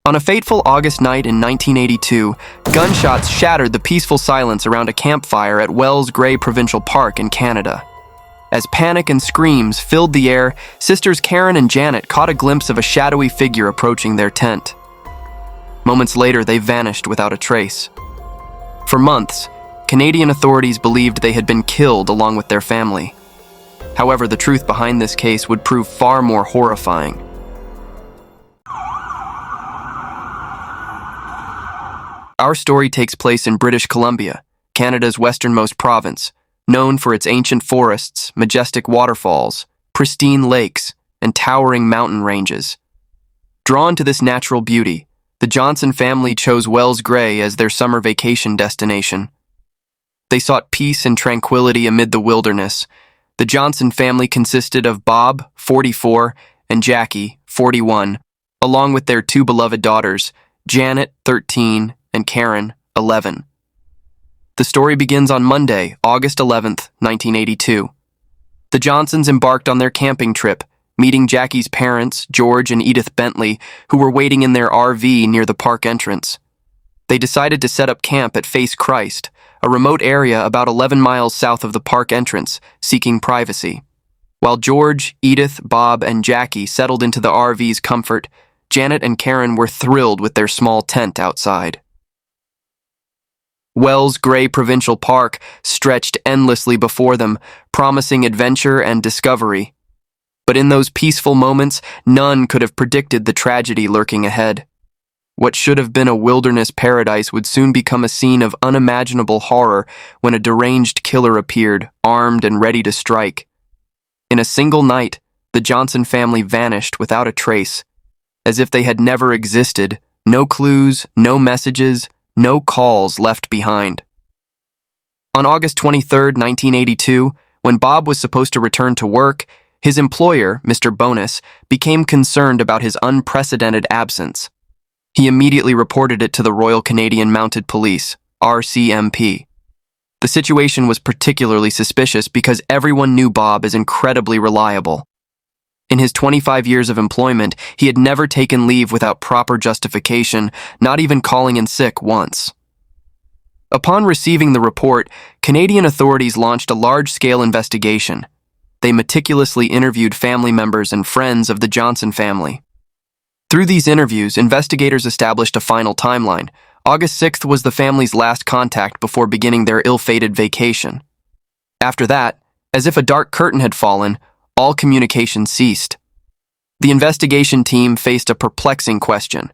On a fateful August night in 1982, gunshots shattered the peaceful silence around a campfire at Wells Gray Provincial Park in Canada. As panic and screams filled the air, sisters Karen and Janet caught a glimpse of a shadowy figure approaching their tent. Moments later, they vanished without a trace. For months, Canadian authorities believed they had been killed along with their family. However, the truth behind this case would prove far more horrifying. Our story takes place in British Columbia, Canada's westernmost province, known for its ancient forests, majestic waterfalls, pristine lakes, and towering mountain ranges. Drawn to this natural beauty, the Johnson family chose Wells Gray as their summer vacation destination. They sought peace and tranquility amid the wilderness. The Johnson family consisted of Bob, 44, and Jackie, 41, along with their two beloved daughters, Janet, 13, and Karen, 11. The story begins on Monday, August 11th, 1982. The Johnsons embarked on their camping trip, meeting Jackie's parents, George and Edith Bentley, who were waiting in their RV near the park entrance. They decided to set up camp at Face Christ, a remote area about 11 miles south of the park entrance, seeking privacy. While George, Edith, Bob, and Jackie settled into the RV's comfort, Janet and Karen were thrilled with their small tent outside. Wells Gray Provincial Park stretched endlessly before them, promising adventure and discovery. But in those peaceful moments, none could have predicted the tragedy lurking ahead. What should have been a wilderness paradise would soon become a scene of unimaginable horror when a deranged killer appeared, armed and ready to strike. In a single night, the Johnson family vanished without a trace, as if they had never existed, no clues, no messages, no calls left behind. On August 23, 1982, when Bob was supposed to return to work, his employer, Mr. Bonus, became concerned about his unprecedented absence. He immediately reported it to the Royal Canadian Mounted Police, RCMP. The situation was particularly suspicious because everyone knew Bob as incredibly reliable. In his 25 years of employment, he had never taken leave without proper justification, not even calling in sick once. Upon receiving the report, Canadian authorities launched a large-scale investigation. They meticulously interviewed family members and friends of the Johnson family. Through these interviews, investigators established a final timeline. August 6th was the family's last contact before beginning their ill-fated vacation. After that, as if a dark curtain had fallen, all communication ceased. The investigation team faced a perplexing question.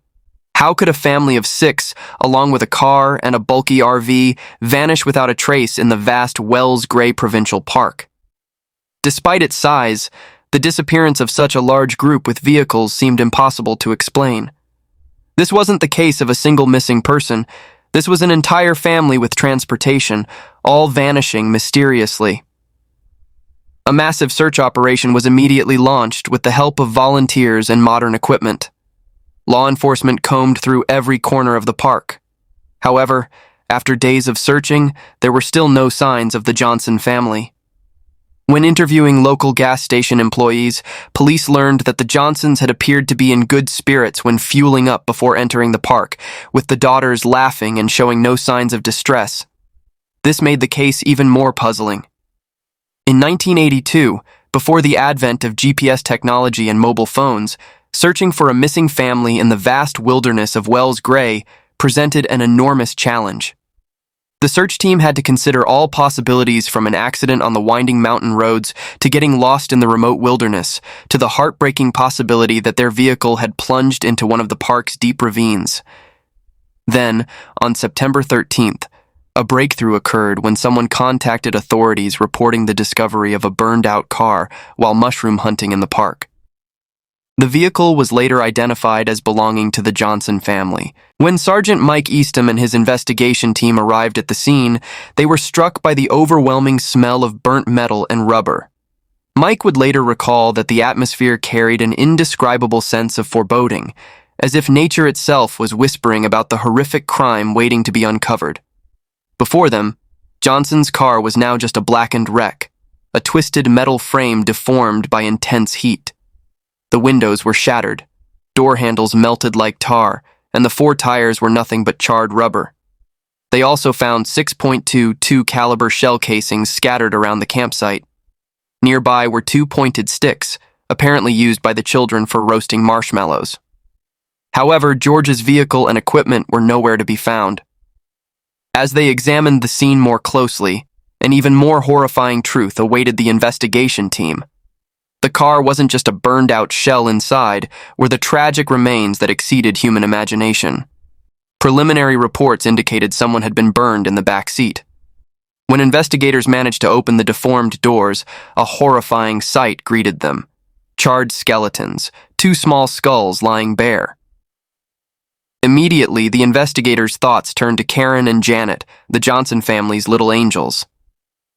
How could a family of 6, along with a car and a bulky RV, vanish without a trace in the vast Wells Gray Provincial Park? Despite its size, the disappearance of such a large group with vehicles seemed impossible to explain. This wasn't the case of a single missing person. This was an entire family with transportation, all vanishing mysteriously. A massive search operation was immediately launched with the help of volunteers and modern equipment. Law enforcement combed through every corner of the park. However, after days of searching, there were still no signs of the Johnson family. When interviewing local gas station employees, police learned that the Johnsons had appeared to be in good spirits when fueling up before entering the park, with the daughters laughing and showing no signs of distress. This made the case even more puzzling. In 1982, before the advent of GPS technology and mobile phones, searching for a missing family in the vast wilderness of Wells Gray presented an enormous challenge. The search team had to consider all possibilities from an accident on the winding mountain roads to getting lost in the remote wilderness, to the heartbreaking possibility that their vehicle had plunged into one of the park's deep ravines. Then, on September 13th, a breakthrough occurred when someone contacted authorities reporting the discovery of a burned-out car while mushroom hunting in the park. The vehicle was later identified as belonging to the Johnson family. When Sergeant Mike Eastham and his investigation team arrived at the scene, they were struck by the overwhelming smell of burnt metal and rubber. Mike would later recall that the atmosphere carried an indescribable sense of foreboding, as if nature itself was whispering about the horrific crime waiting to be uncovered. Before them, Johnson's car was now just a blackened wreck, a twisted metal frame deformed by intense heat. The windows were shattered, door handles melted like tar, and the 4 tires were nothing but charred rubber. They also found 6.22 caliber shell casings scattered around the campsite. Nearby were 2 pointed sticks, apparently used by the children for roasting marshmallows. However, George's vehicle and equipment were nowhere to be found. As they examined the scene more closely, an even more horrifying truth awaited the investigation team. The car wasn't just a burned-out shell inside, were the tragic remains that exceeded human imagination. Preliminary reports indicated someone had been burned in the back seat. When investigators managed to open the deformed doors, a horrifying sight greeted them. Charred skeletons, 2 small skulls lying bare. Immediately, the investigators' thoughts turned to Karen and Janet, the Johnson family's little angels.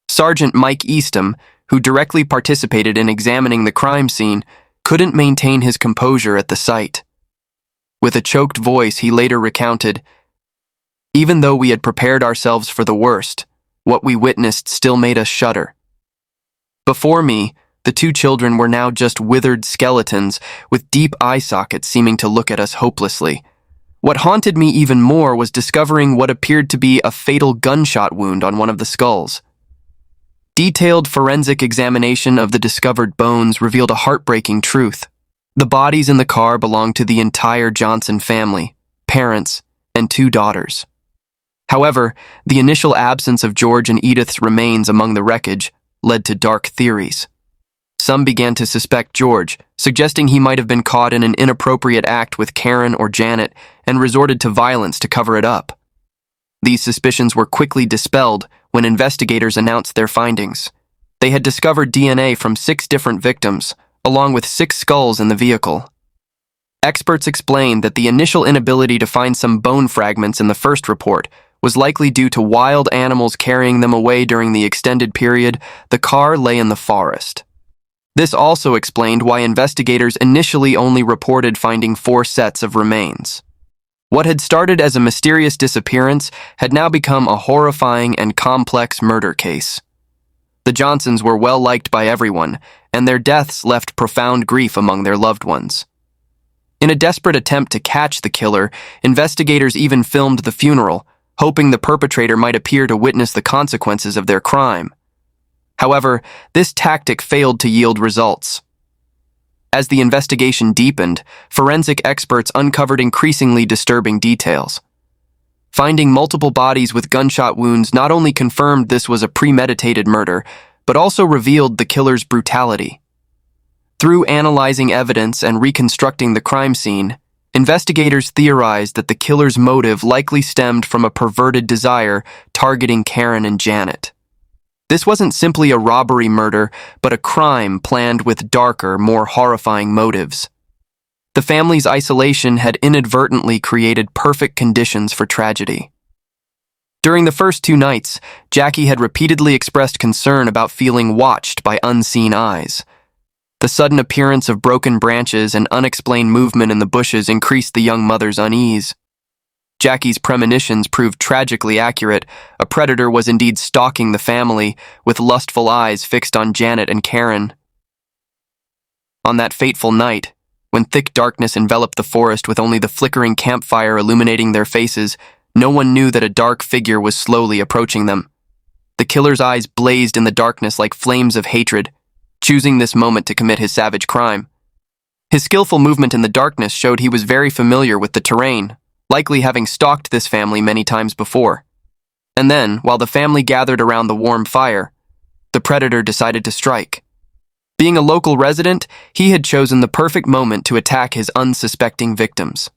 Sergeant Mike Eastham, who directly participated in examining the crime scene, couldn't maintain his composure at the sight. With a choked voice, he later recounted, "Even though we had prepared ourselves for the worst, what we witnessed still made us shudder. Before me, the 2 children were now just withered skeletons with deep eye sockets seeming to look at us hopelessly. What haunted me even more was discovering what appeared to be a fatal gunshot wound on one of the skulls. Detailed forensic examination of the discovered bones revealed a heartbreaking truth. The bodies in the car belonged to the entire Johnson family, parents, and 2 daughters. However, the initial absence of George and Edith's remains among the wreckage led to dark theories. Some began to suspect George, suggesting he might have been caught in an inappropriate act with Karen or Janet and resorted to violence to cover it up. These suspicions were quickly dispelled when investigators announced their findings. They had discovered DNA from 6 different victims, along with 6 skulls in the vehicle. Experts explained that the initial inability to find some bone fragments in the first report was likely due to wild animals carrying them away during the extended period the car lay in the forest. This also explained why investigators initially only reported finding 4 sets of remains. What had started as a mysterious disappearance had now become a horrifying and complex murder case. The Johnsons were well liked by everyone, and their deaths left profound grief among their loved ones. In a desperate attempt to catch the killer, investigators even filmed the funeral, hoping the perpetrator might appear to witness the consequences of their crime. However, this tactic failed to yield results. As the investigation deepened, forensic experts uncovered increasingly disturbing details. Finding multiple bodies with gunshot wounds not only confirmed this was a premeditated murder, but also revealed the killer's brutality. Through analyzing evidence and reconstructing the crime scene, investigators theorized that the killer's motive likely stemmed from a perverted desire targeting Karen and Janet. This wasn't simply a robbery murder, but a crime planned with darker, more horrifying motives. The family's isolation had inadvertently created perfect conditions for tragedy. During the first 2 nights, Jackie had repeatedly expressed concern about feeling watched by unseen eyes. The sudden appearance of broken branches and unexplained movement in the bushes increased the young mother's unease. Jackie's premonitions proved tragically accurate. A predator was indeed stalking the family, with lustful eyes fixed on Janet and Karen. On that fateful night, when thick darkness enveloped the forest with only the flickering campfire illuminating their faces, no one knew that a dark figure was slowly approaching them. The killer's eyes blazed in the darkness like flames of hatred, choosing this moment to commit his savage crime. His skillful movement in the darkness showed he was very familiar with the terrain, likely having stalked this family many times before. And then, while the family gathered around the warm fire, the predator decided to strike. Being a local resident, he had chosen the perfect moment to attack his unsuspecting victims.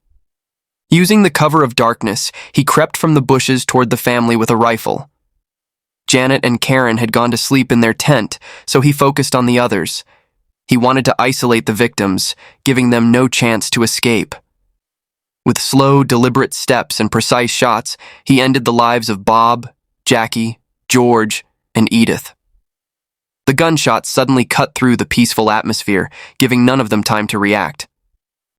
Using the cover of darkness, he crept from the bushes toward the family with a rifle. Janet and Karen had gone to sleep in their tent, so he focused on the others. He wanted to isolate the victims, giving them no chance to escape. With slow, deliberate steps and precise shots, he ended the lives of Bob, Jackie, George, and Edith. The gunshots suddenly cut through the peaceful atmosphere, giving none of them time to react.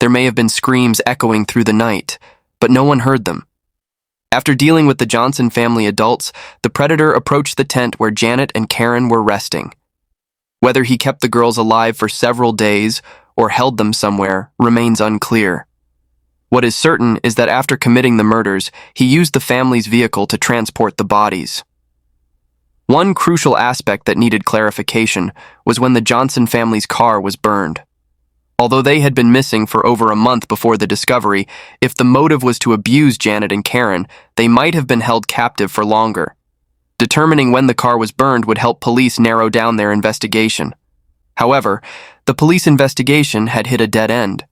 There may have been screams echoing through the night, but no one heard them. After dealing with the Johnson family adults, the predator approached the tent where Janet and Karen were resting. Whether he kept the girls alive for several days or held them somewhere remains unclear. What is certain is that after committing the murders, he used the family's vehicle to transport the bodies. One crucial aspect that needed clarification was when the Johnson family's car was burned. Although they had been missing for over a month before the discovery, if the motive was to abuse Janet and Karen, they might have been held captive for longer. Determining when the car was burned would help police narrow down their investigation. However, the police investigation had hit a dead end.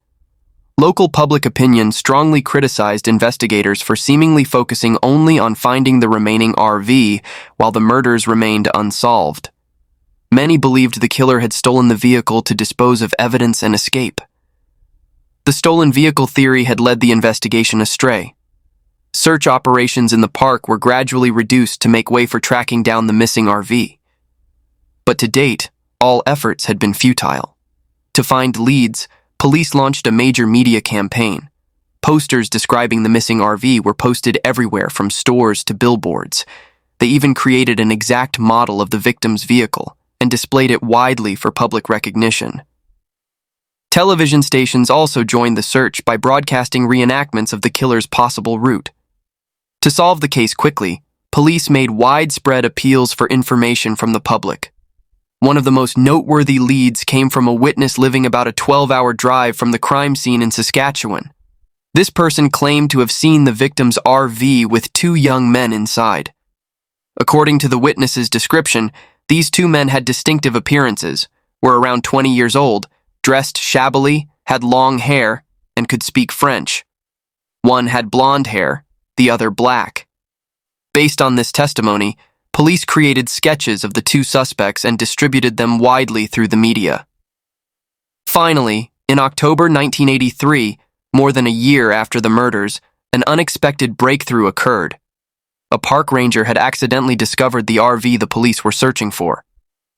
Local public opinion strongly criticized investigators for seemingly focusing only on finding the remaining RV while the murders remained unsolved. Many believed the killer had stolen the vehicle to dispose of evidence and escape. The stolen vehicle theory had led the investigation astray. Search operations in the park were gradually reduced to make way for tracking down the missing RV. But to date, all efforts had been futile. To find leads, police launched a major media campaign. Posters describing the missing RV were posted everywhere from stores to billboards. They even created an exact model of the victim's vehicle and displayed it widely for public recognition. Television stations also joined the search by broadcasting reenactments of the killer's possible route. To solve the case quickly, police made widespread appeals for information from the public. One of the most noteworthy leads came from a witness living about a 12-hour drive from the crime scene in Saskatchewan. This person claimed to have seen the victim's RV with two young men inside. According to the witness's description, these two men had distinctive appearances, were around 20 years old, dressed shabbily, had long hair, and could speak French. One had blonde hair, the other black. Based on this testimony, police created sketches of the two suspects and distributed them widely through the media. Finally, in October 1983, more than a year after the murders, an unexpected breakthrough occurred. A park ranger had accidentally discovered the RV the police were searching for.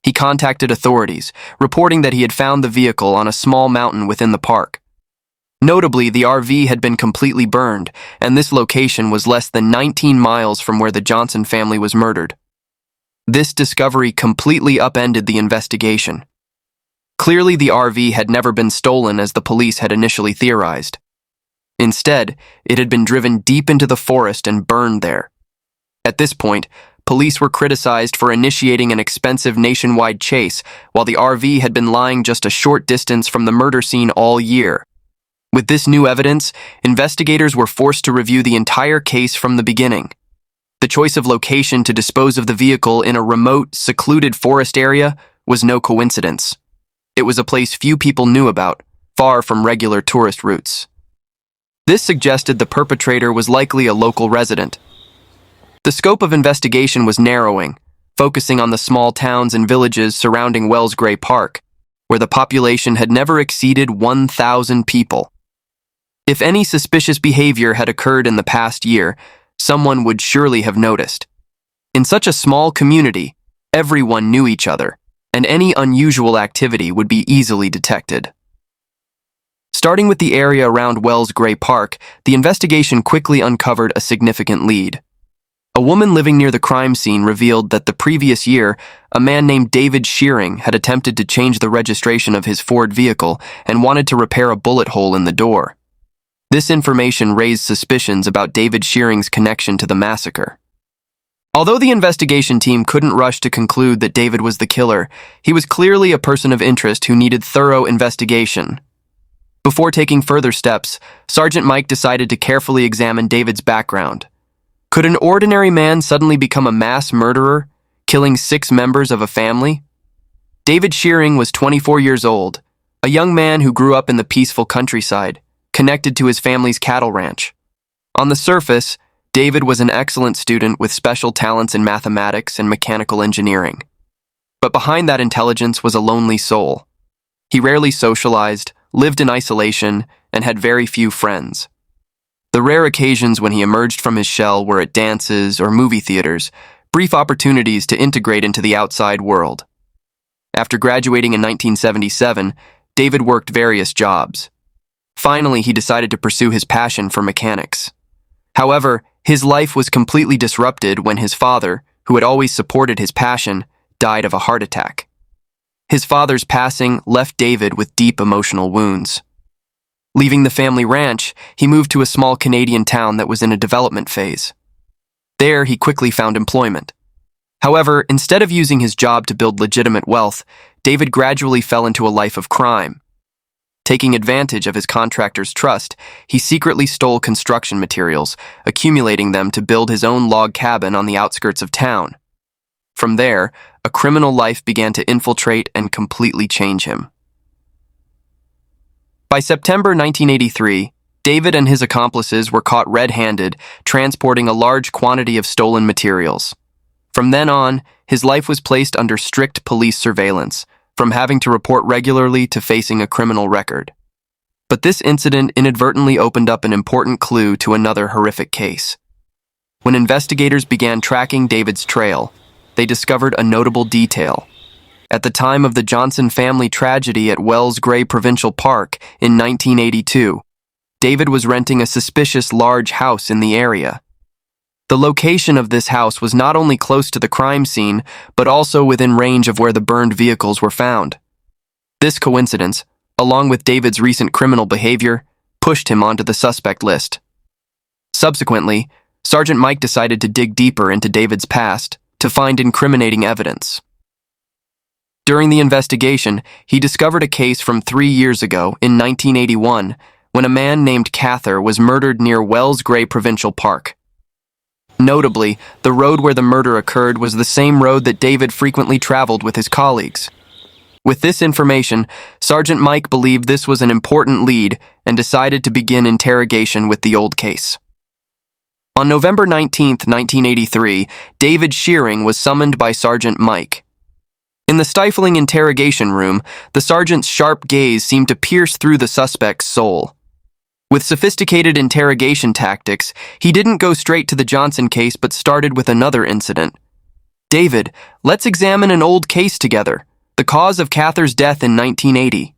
He contacted authorities, reporting that he had found the vehicle on a small mountain within the park. Notably, the RV had been completely burned, and this location was less than 19 miles from where the Johnson family was murdered. This discovery completely upended the investigation. Clearly, the RV had never been stolen as the police had initially theorized. Instead, it had been driven deep into the forest and burned there. At this point, police were criticized for initiating an expensive nationwide chase while the RV had been lying just a short distance from the murder scene all year. With this new evidence, investigators were forced to review the entire case from the beginning. The choice of location to dispose of the vehicle in a remote, secluded forest area was no coincidence. It was a place few people knew about, far from regular tourist routes. This suggested the perpetrator was likely a local resident. The scope of investigation was narrowing, focusing on the small towns and villages surrounding Wells Gray Park, where the population had never exceeded 1,000 people. If any suspicious behavior had occurred in the past year, someone would surely have noticed. In such a small community, everyone knew each other, and any unusual activity would be easily detected. Starting with the area around Wells Gray Park, the investigation quickly uncovered a significant lead. A woman living near the crime scene revealed that the previous year, a man named David Shearing had attempted to change the registration of his Ford vehicle and wanted to repair a bullet hole in the door. This information raised suspicions about David Shearing's connection to the massacre. Although the investigation team couldn't rush to conclude that David was the killer, he was clearly a person of interest who needed thorough investigation. Before taking further steps, Sergeant Mike decided to carefully examine David's background. Could an ordinary man suddenly become a mass murderer, killing 6 members of a family? David Shearing was 24 years old, a young man who grew up in the peaceful countryside, connected to his family's cattle ranch. On the surface, David was an excellent student with special talents in mathematics and mechanical engineering. But behind that intelligence was a lonely soul. He rarely socialized, lived in isolation, and had very few friends. The rare occasions when he emerged from his shell were at dances or movie theaters, brief opportunities to integrate into the outside world. After graduating in 1977, David worked various jobs. Finally, he decided to pursue his passion for mechanics. However, his life was completely disrupted when his father, who had always supported his passion, died of a heart attack. His father's passing left David with deep emotional wounds. Leaving the family ranch, he moved to a small Canadian town that was in a development phase. There, he quickly found employment. However, instead of using his job to build legitimate wealth, David gradually fell into a life of crime. Taking advantage of his contractor's trust, he secretly stole construction materials, accumulating them to build his own log cabin on the outskirts of town. From there, a criminal life began to infiltrate and completely change him. By September 1983, David and his accomplices were caught red-handed, transporting a large quantity of stolen materials. From then on, his life was placed under strict police surveillance, from having to report regularly to facing a criminal record. But this incident inadvertently opened up an important clue to another horrific case. When investigators began tracking David's trail, they discovered a notable detail. At the time of the Johnson family tragedy at Wells Gray Provincial Park in 1982, David was renting a suspicious large house in the area. The location of this house was not only close to the crime scene, but also within range of where the burned vehicles were found. This coincidence, along with David's recent criminal behavior, pushed him onto the suspect list. Subsequently, Sergeant Mike decided to dig deeper into David's past to find incriminating evidence. During the investigation, he discovered a case from 3 years ago in 1981 when a man named Cather was murdered near Wells Gray Provincial Park. Notably, the road where the murder occurred was the same road that David frequently traveled with his colleagues. With this information, Sergeant Mike believed this was an important lead and decided to begin interrogation with the old case. On November 19, 1983, David Shearing was summoned by Sergeant Mike. In the stifling interrogation room, the sergeant's sharp gaze seemed to pierce through the suspect's soul. With sophisticated interrogation tactics, he didn't go straight to the Johnson case but started with another incident. "David, let's examine an old case together, the cause of Cather's death in 1980.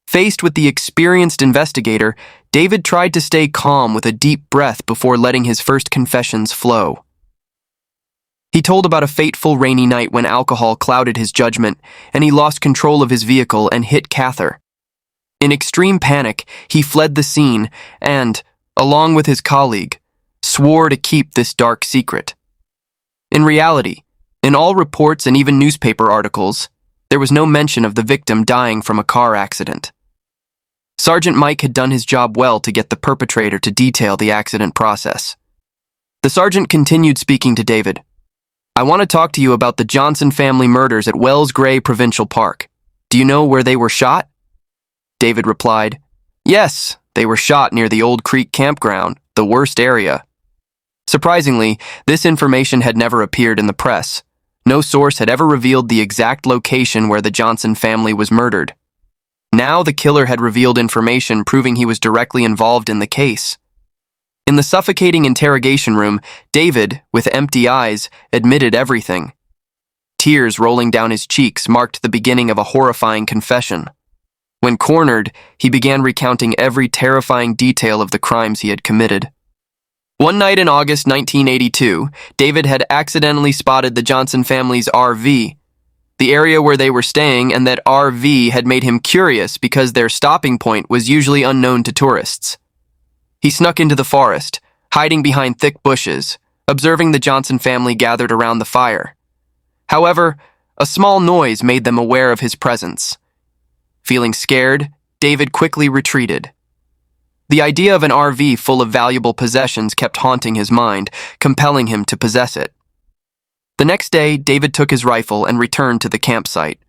Faced with the experienced investigator, David tried to stay calm with a deep breath before letting his first confessions flow. He told about a fateful rainy night when alcohol clouded his judgment and he lost control of his vehicle and hit Cather. In extreme panic, he fled the scene and, along with his colleague, swore to keep this dark secret. In reality, in all reports and even newspaper articles, there was no mention of the victim dying from a car accident. Sergeant Mike had done his job well to get the perpetrator to detail the accident process. The sergeant continued speaking to David. "I want to talk to you about the Johnson family murders at Wells Gray Provincial Park. Do you know where they were shot?" David replied, "Yes, they were shot near the Old Creek campground, the worst area." Surprisingly, this information had never appeared in the press. No source had ever revealed the exact location where the Johnson family was murdered. Now the killer had revealed information proving he was directly involved in the case. In the suffocating interrogation room, David, with empty eyes, admitted everything. Tears rolling down his cheeks marked the beginning of a horrifying confession. When cornered, he began recounting every terrifying detail of the crimes he had committed. One night in August 1982, David had accidentally spotted the Johnson family's RV. The area where they were staying and that RV had made him curious because their stopping point was usually unknown to tourists. He snuck into the forest, hiding behind thick bushes, observing the Johnson family gathered around the fire. However, a small noise made them aware of his presence. Feeling scared, David quickly retreated. The idea of an RV full of valuable possessions kept haunting his mind, compelling him to possess it. The next day, David took his rifle and returned to the campsite.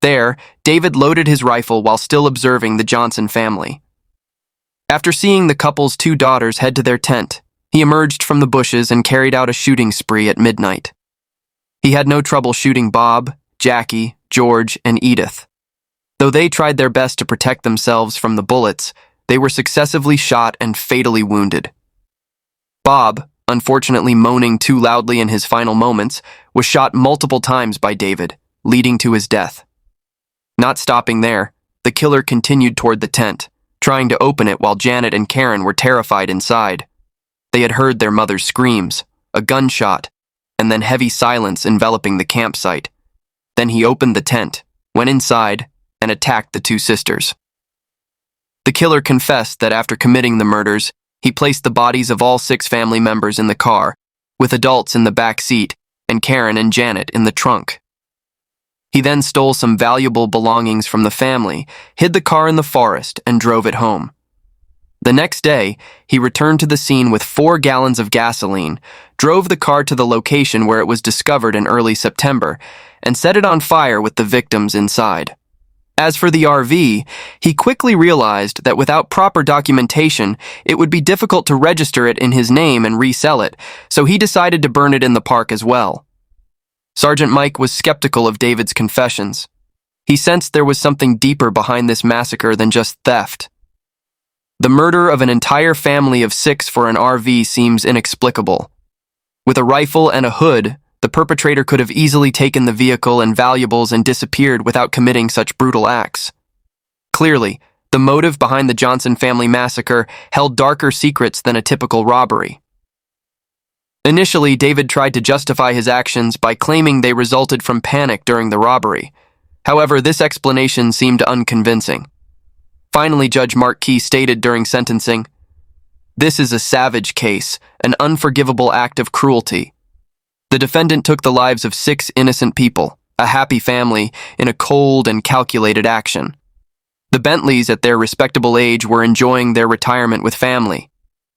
There, David loaded his rifle while still observing the Johnson family. After seeing the couple's 2 daughters head to their tent, he emerged from the bushes and carried out a shooting spree at midnight. He had no trouble shooting Bob, Jackie, George, and Edith. Though they tried their best to protect themselves from the bullets, they were successively shot and fatally wounded. Bob, unfortunately moaning too loudly in his final moments, was shot multiple times by David, leading to his death. Not stopping there, the killer continued toward the tent, trying to open it while Janet and Karen were terrified inside. They had heard their mother's screams, a gunshot, and then heavy silence enveloping the campsite. Then he opened the tent, went inside, and attacked the 2 sisters. The killer confessed that after committing the murders, he placed the bodies of all 6 family members in the car, with adults in the back seat and Karen and Janet in the trunk. He then stole some valuable belongings from the family, hid the car in the forest, and drove it home. The next day, he returned to the scene with 4 gallons of gasoline, drove the car to the location where it was discovered in early September, and set it on fire with the victims inside. As for the RV, he quickly realized that without proper documentation, it would be difficult to register it in his name and resell it, so he decided to burn it in the park as well. Sergeant Mike was skeptical of David's confessions. He sensed there was something deeper behind this massacre than just theft. The murder of an entire family of 6 for an RV seems inexplicable. With a rifle and a hood, the perpetrator could have easily taken the vehicle and valuables and disappeared without committing such brutal acts. Clearly, the motive behind the Johnson family massacre held darker secrets than a typical robbery. Initially, David tried to justify his actions by claiming they resulted from panic during the robbery. However, this explanation seemed unconvincing. Finally, Judge Mark Key stated during sentencing, "This is a savage case, an unforgivable act of cruelty. The defendant took the lives of 6 innocent people, a happy family, in a cold and calculated action. The Bentleys at their respectable age were enjoying their retirement with family.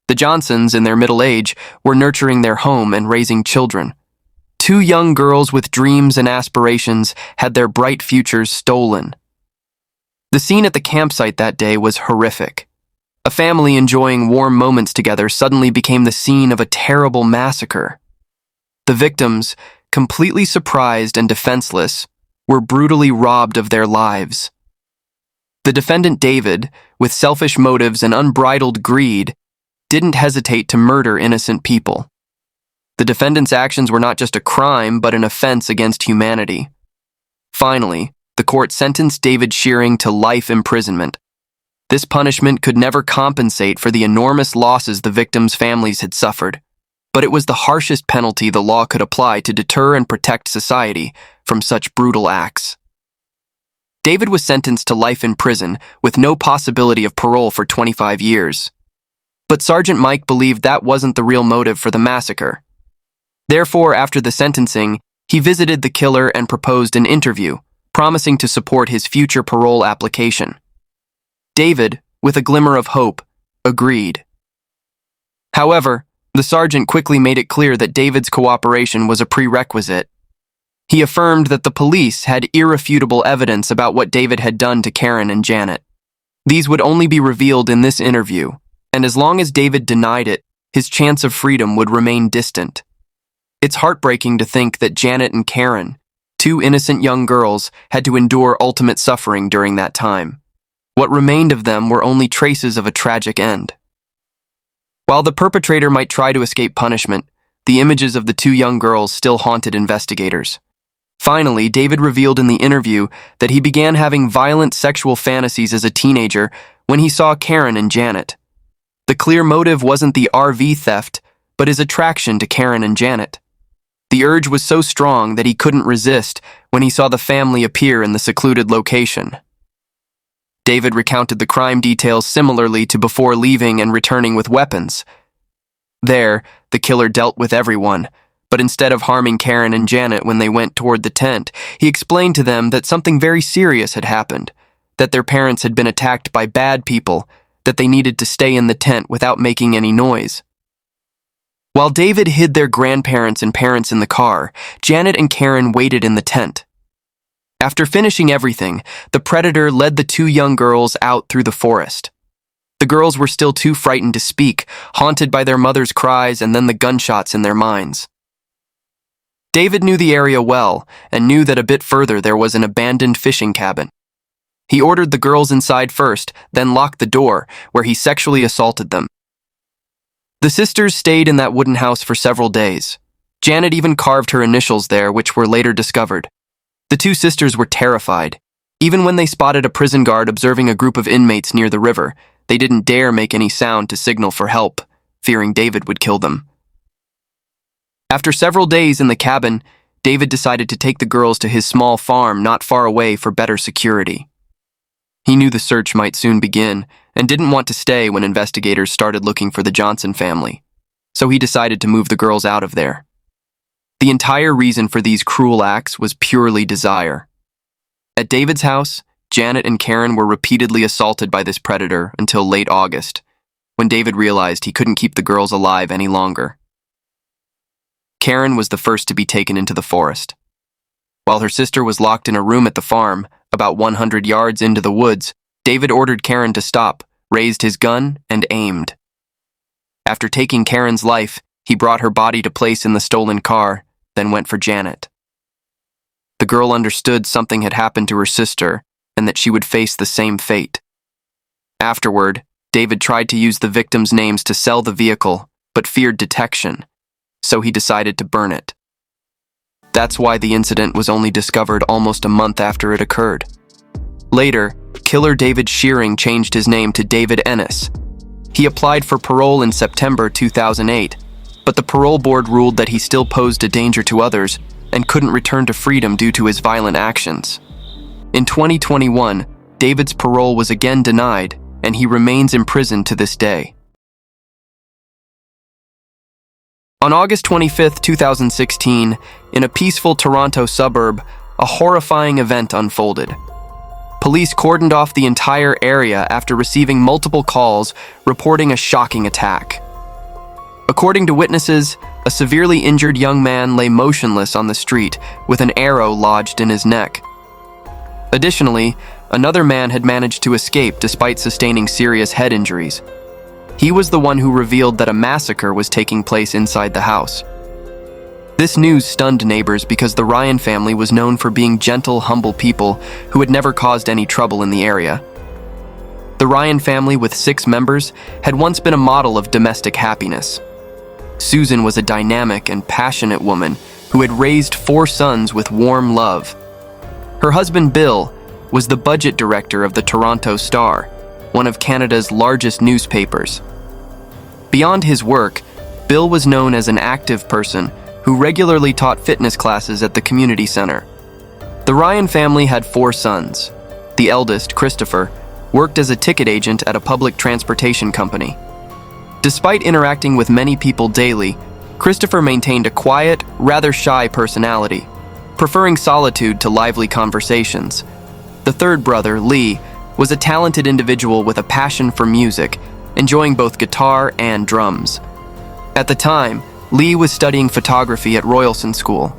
The Johnsons, in their middle age, were nurturing their home and raising children. 2 young girls with dreams and aspirations had their bright futures stolen." The scene at the campsite that day was horrific. A family enjoying warm moments together suddenly became the scene of a terrible massacre. The victims, completely surprised and defenseless, were brutally robbed of their lives. The defendant David, with selfish motives and unbridled greed, didn't hesitate to murder innocent people. The defendant's actions were not just a crime, but an offense against humanity. Finally, the court sentenced David Shearing to life imprisonment. This punishment could never compensate for the enormous losses the victims' families had suffered, but it was the harshest penalty the law could apply to deter and protect society from such brutal acts. David was sentenced to life in prison with no possibility of parole for 25 years. But Sergeant Mike believed that wasn't the real motive for the massacre. Therefore, after the sentencing, he visited the killer and proposed an interview, promising to support his future parole application. David, with a glimmer of hope, agreed. However, the sergeant quickly made it clear that David's cooperation was a prerequisite. He affirmed that the police had irrefutable evidence about what David had done to Karen and Janet. These would only be revealed in this interview, and as long as David denied it, his chance of freedom would remain distant. It's heartbreaking to think that Janet and Karen, 2 innocent young girls, had to endure ultimate suffering during that time. What remained of them were only traces of a tragic end. While the perpetrator might try to escape punishment, the images of the 2 young girls still haunted investigators. Finally, David revealed in the interview that he began having violent sexual fantasies as a teenager when he saw Karen and Janet. The clear motive wasn't the RV theft, but his attraction to Karen and Janet. The urge was so strong that he couldn't resist when he saw the family appear in the secluded location. David recounted the crime details similarly to before leaving and returning with weapons. There, the killer dealt with everyone, but instead of harming Karen and Janet when they went toward the tent, he explained to them that something very serious had happened, that their parents had been attacked by bad people, that they needed to stay in the tent without making any noise. While David hid their grandparents and parents in the car, Janet and Karen waited in the tent. After finishing everything, the predator led the 2 young girls out through the forest. The girls were still too frightened to speak, haunted by their mother's cries and then the gunshots in their minds. David knew the area well and knew that a bit further there was an abandoned fishing cabin. He ordered the girls inside first, then locked the door, where he sexually assaulted them. The sisters stayed in that wooden house for several days. Janet even carved her initials there, which were later discovered. The 2 sisters were terrified. Even when they spotted a prison guard observing a group of inmates near the river, they didn't dare make any sound to signal for help, fearing David would kill them. After several days in the cabin, David decided to take the girls to his small farm not far away for better security. He knew the search might soon begin, and didn't want to stay when investigators started looking for the Johnson family, so he decided to move the girls out of there. The entire reason for these cruel acts was purely desire. At David's house, Janet and Karen were repeatedly assaulted by this predator until late August, when David realized he couldn't keep the girls alive any longer. Karen was the first to be taken into the forest. While her sister was locked in a room at the farm, about 100 yards into the woods, David ordered Karen to stop, raised his gun, and aimed. After taking Karen's life, he brought her body to place in the stolen car, then went for Janet. The girl understood something had happened to her sister and that she would face the same fate. Afterward, David tried to use the victims' names to sell the vehicle, but feared detection, so he decided to burn it. That's why the incident was only discovered almost a month after it occurred. Later, killer David Shearing changed his name to David Ennis. He applied for parole in September 2008, but the parole board ruled that he still posed a danger to others and couldn't return to freedom due to his violent actions. In 2021, David's parole was again denied, and he remains imprisoned to this day. On August 25, 2016, in a peaceful Toronto suburb, a horrifying event unfolded. Police cordoned off the entire area after receiving multiple calls reporting a shocking attack. According to witnesses, a severely injured young man lay motionless on the street with an arrow lodged in his neck. Additionally, another man had managed to escape despite sustaining serious head injuries. He was the one who revealed that a massacre was taking place inside the house. This news stunned neighbors because the Ryan family was known for being gentle, humble people who had never caused any trouble in the area. The Ryan family, with 6 members, had once been a model of domestic happiness. Susan was a dynamic and passionate woman who had raised 4 sons with warm love. Her husband, Bill, was the budget director of the Toronto Star, one of Canada's largest newspapers. Beyond his work, Bill was known as an active person who regularly taught fitness classes at the community center. The Ryan family had 4 sons. The eldest, Christopher, worked as a ticket agent at a public transportation company. Despite interacting with many people daily, Christopher maintained a quiet, rather shy personality, preferring solitude to lively conversations. The third brother, Lee, was a talented individual with a passion for music, enjoying both guitar and drums. At the time, Lee was studying photography at Royalson School.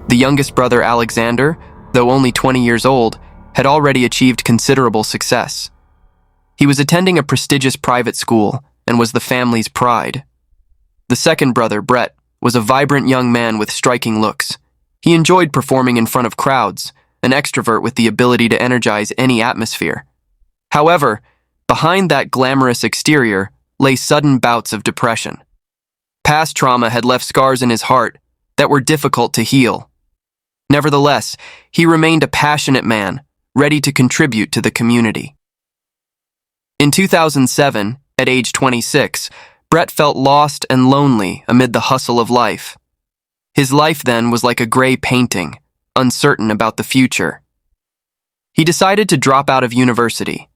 The youngest brother, Alexander, though only 20 years old, had already achieved considerable success. He was attending a prestigious private school and was the family's pride. The second brother, Brett, was a vibrant young man with striking looks. He enjoyed performing in front of crowds, an extrovert with the ability to energize any atmosphere. However, behind that glamorous exterior lay sudden bouts of depression. Past trauma had left scars in his heart that were difficult to heal. Nevertheless, he remained a passionate man, ready to contribute to the community. In 2007, at age 26, Brett felt lost and lonely amid the hustle of life. His life then was like a gray painting, uncertain about the future. He decided to drop out of university.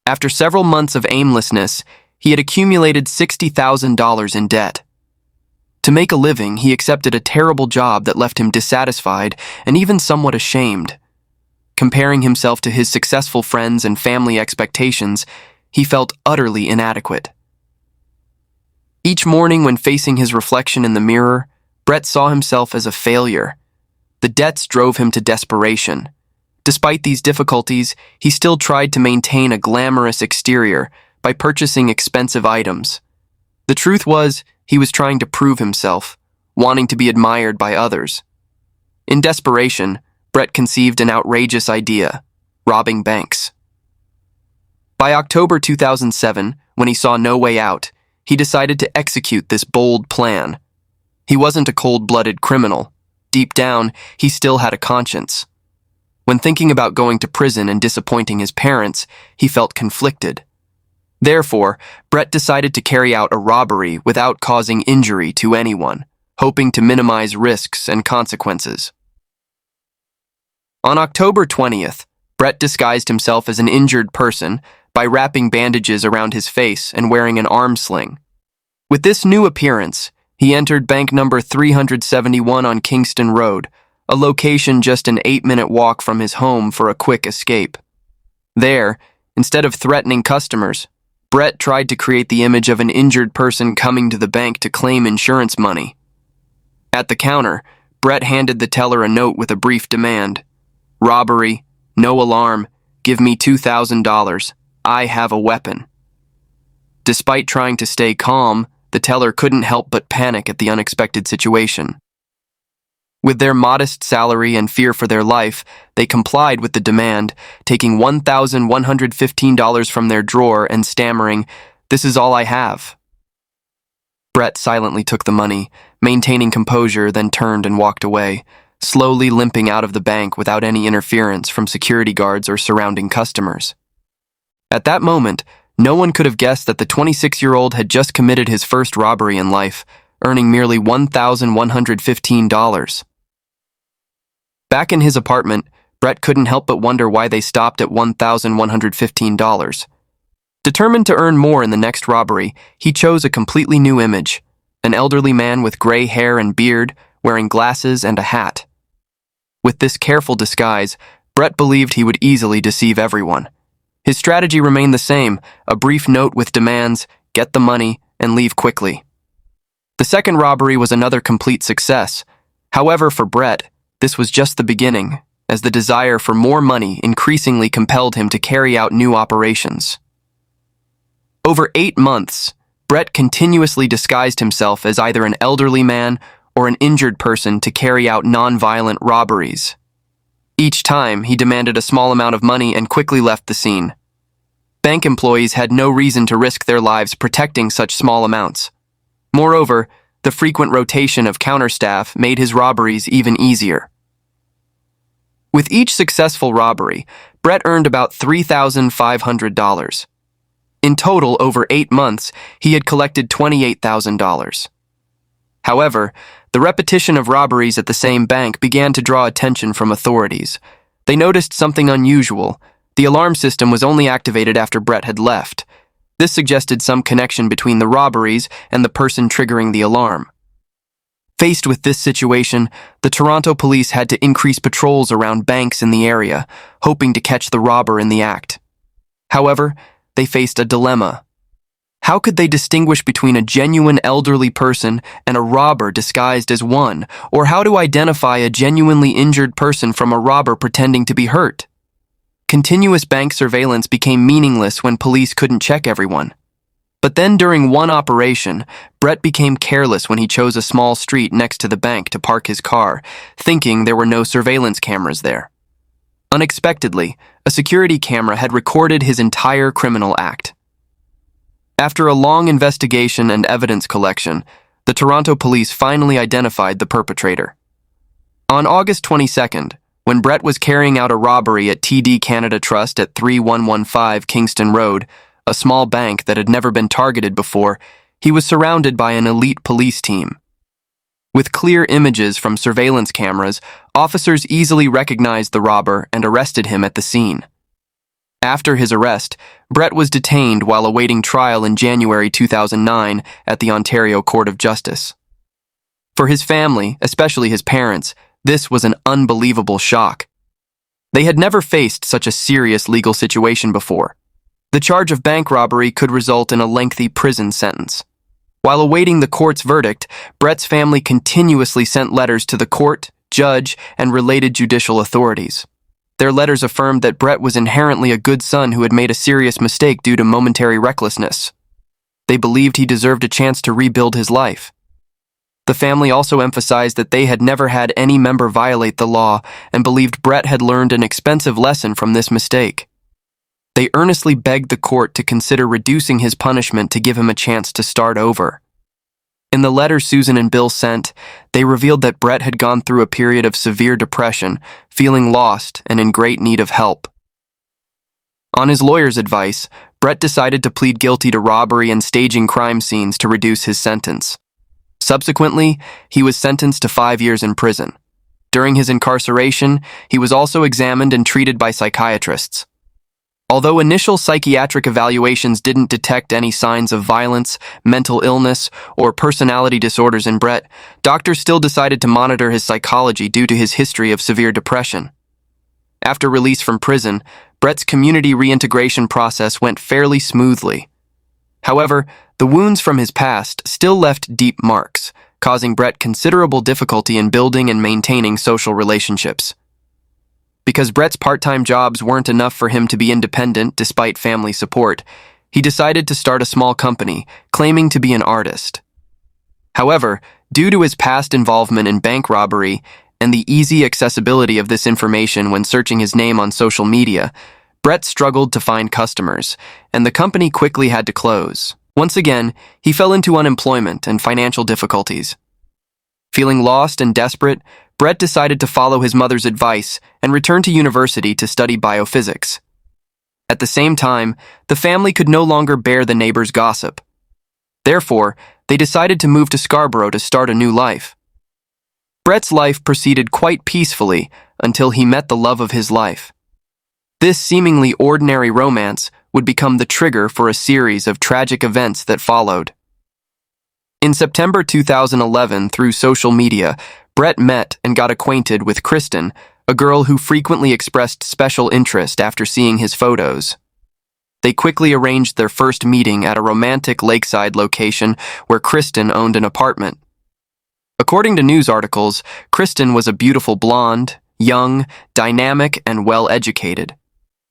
After several months of aimlessness, he had accumulated $60,000 in debt. To make a living, he accepted a terrible job that left him dissatisfied and even somewhat ashamed. Comparing himself to his successful friends and family expectations, he felt utterly inadequate. Each morning when facing his reflection in the mirror, Brett saw himself as a failure. The debts drove him to desperation. Despite these difficulties, he still tried to maintain a glamorous exterior by purchasing expensive items. The truth was, he was trying to prove himself, wanting to be admired by others. In desperation, Brett conceived an outrageous idea: robbing banks. By October 2007, when he saw no way out, he decided to execute this bold plan. He wasn't a cold-blooded criminal. Deep down, he still had a conscience. When thinking about going to prison and disappointing his parents, he felt conflicted. Therefore, Brett decided to carry out a robbery without causing injury to anyone, hoping to minimize risks and consequences. On October 20th, Brett disguised himself as an injured person, by wrapping bandages around his face and wearing an arm sling. With this new appearance, he entered bank number 371 on Kingston Road, a location just an 8-minute walk from his home, for a quick escape. There, instead of threatening customers, Brett tried to create the image of an injured person coming to the bank to claim insurance money. At the counter, Brett handed the teller a note with a brief demand. "Robbery, no alarm, give me $2,000. I have a weapon." Despite trying to stay calm, the teller couldn't help but panic at the unexpected situation. With their modest salary and fear for their life, they complied with the demand, taking $1,115 from their drawer and stammering, "This is all I have." Brett silently took the money, maintaining composure, then turned and walked away, slowly limping out of the bank without any interference from security guards or surrounding customers. At that moment, no one could have guessed that the 26-year-old had just committed his first robbery in life, earning merely $1,115. Back in his apartment, Brett couldn't help but wonder why they stopped at $1,115. Determined to earn more in the next robbery, he chose a completely new image, an elderly man with gray hair and beard, wearing glasses and a hat. With this careful disguise, Brett believed he would easily deceive everyone. His strategy remained the same, a brief note with demands, get the money, and leave quickly. The second robbery was another complete success. However, for Brett, this was just the beginning, as the desire for more money increasingly compelled him to carry out new operations. Over 8 months, Brett continuously disguised himself as either an elderly man or an injured person to carry out non-violent robberies. Each time, he demanded a small amount of money and quickly left the scene. Bank employees had no reason to risk their lives protecting such small amounts. Moreover, the frequent rotation of counter staff made his robberies even easier. With each successful robbery, Brett earned about $3,500. In total, over 8 months, he had collected $28,000. However, the repetition of robberies at the same bank began to draw attention from authorities. They noticed something unusual. The alarm system was only activated after Brett had left. This suggested some connection between the robberies and the person triggering the alarm. Faced with this situation, the Toronto police had to increase patrols around banks in the area, hoping to catch the robber in the act. However, they faced a dilemma. How could they distinguish between a genuine elderly person and a robber disguised as one, or how to identify a genuinely injured person from a robber pretending to be hurt? Continuous bank surveillance became meaningless when police couldn't check everyone. But then during one operation, Brett became careless when he chose a small street next to the bank to park his car, thinking there were no surveillance cameras there. Unexpectedly, a security camera had recorded his entire criminal act. After a long investigation and evidence collection, the Toronto police finally identified the perpetrator. On August 22nd, when Brett was carrying out a robbery at TD Canada Trust at 3115 Kingston Road, a small bank that had never been targeted before, he was surrounded by an elite police team. With clear images from surveillance cameras, officers easily recognized the robber and arrested him at the scene. After his arrest, Brett was detained while awaiting trial in January 2009 at the Ontario Court of Justice. For his family, especially his parents, this was an unbelievable shock. They had never faced such a serious legal situation before. The charge of bank robbery could result in a lengthy prison sentence. While awaiting the court's verdict, Brett's family continuously sent letters to the court, judge, and related judicial authorities. Their letters affirmed that Brett was inherently a good son who had made a serious mistake due to momentary recklessness. They believed he deserved a chance to rebuild his life. The family also emphasized that they had never had any member violate the law and believed Brett had learned an expensive lesson from this mistake. They earnestly begged the court to consider reducing his punishment to give him a chance to start over. In the letter Susan and Bill sent, they revealed that Brett had gone through a period of severe depression, feeling lost and in great need of help. On his lawyer's advice, Brett decided to plead guilty to robbery and staging crime scenes to reduce his sentence. Subsequently, he was sentenced to 5 years in prison. During his incarceration, he was also examined and treated by psychiatrists. Although initial psychiatric evaluations didn't detect any signs of violence, mental illness, or personality disorders in Brett, doctors still decided to monitor his psychology due to his history of severe depression. After release from prison, Brett's community reintegration process went fairly smoothly. However, the wounds from his past still left deep marks, causing Brett considerable difficulty in building and maintaining social relationships. Because Brett's part-time jobs weren't enough for him to be independent despite family support, he decided to start a small company, claiming to be an artist. However, due to his past involvement in bank robbery and the easy accessibility of this information when searching his name on social media, Brett struggled to find customers, and the company quickly had to close. Once again, he fell into unemployment and financial difficulties. Feeling lost and desperate, Brett decided to follow his mother's advice and return to university to study biophysics. At the same time, the family could no longer bear the neighbors' gossip. Therefore, they decided to move to Scarborough to start a new life. Brett's life proceeded quite peacefully until he met the love of his life. This seemingly ordinary romance would become the trigger for a series of tragic events that followed. In September 2011, through social media, Brett met and got acquainted with Kristen, a girl who frequently expressed special interest after seeing his photos. They quickly arranged their first meeting at a romantic lakeside location where Kristen owned an apartment. According to news articles, Kristen was a beautiful blonde, young, dynamic, and well-educated.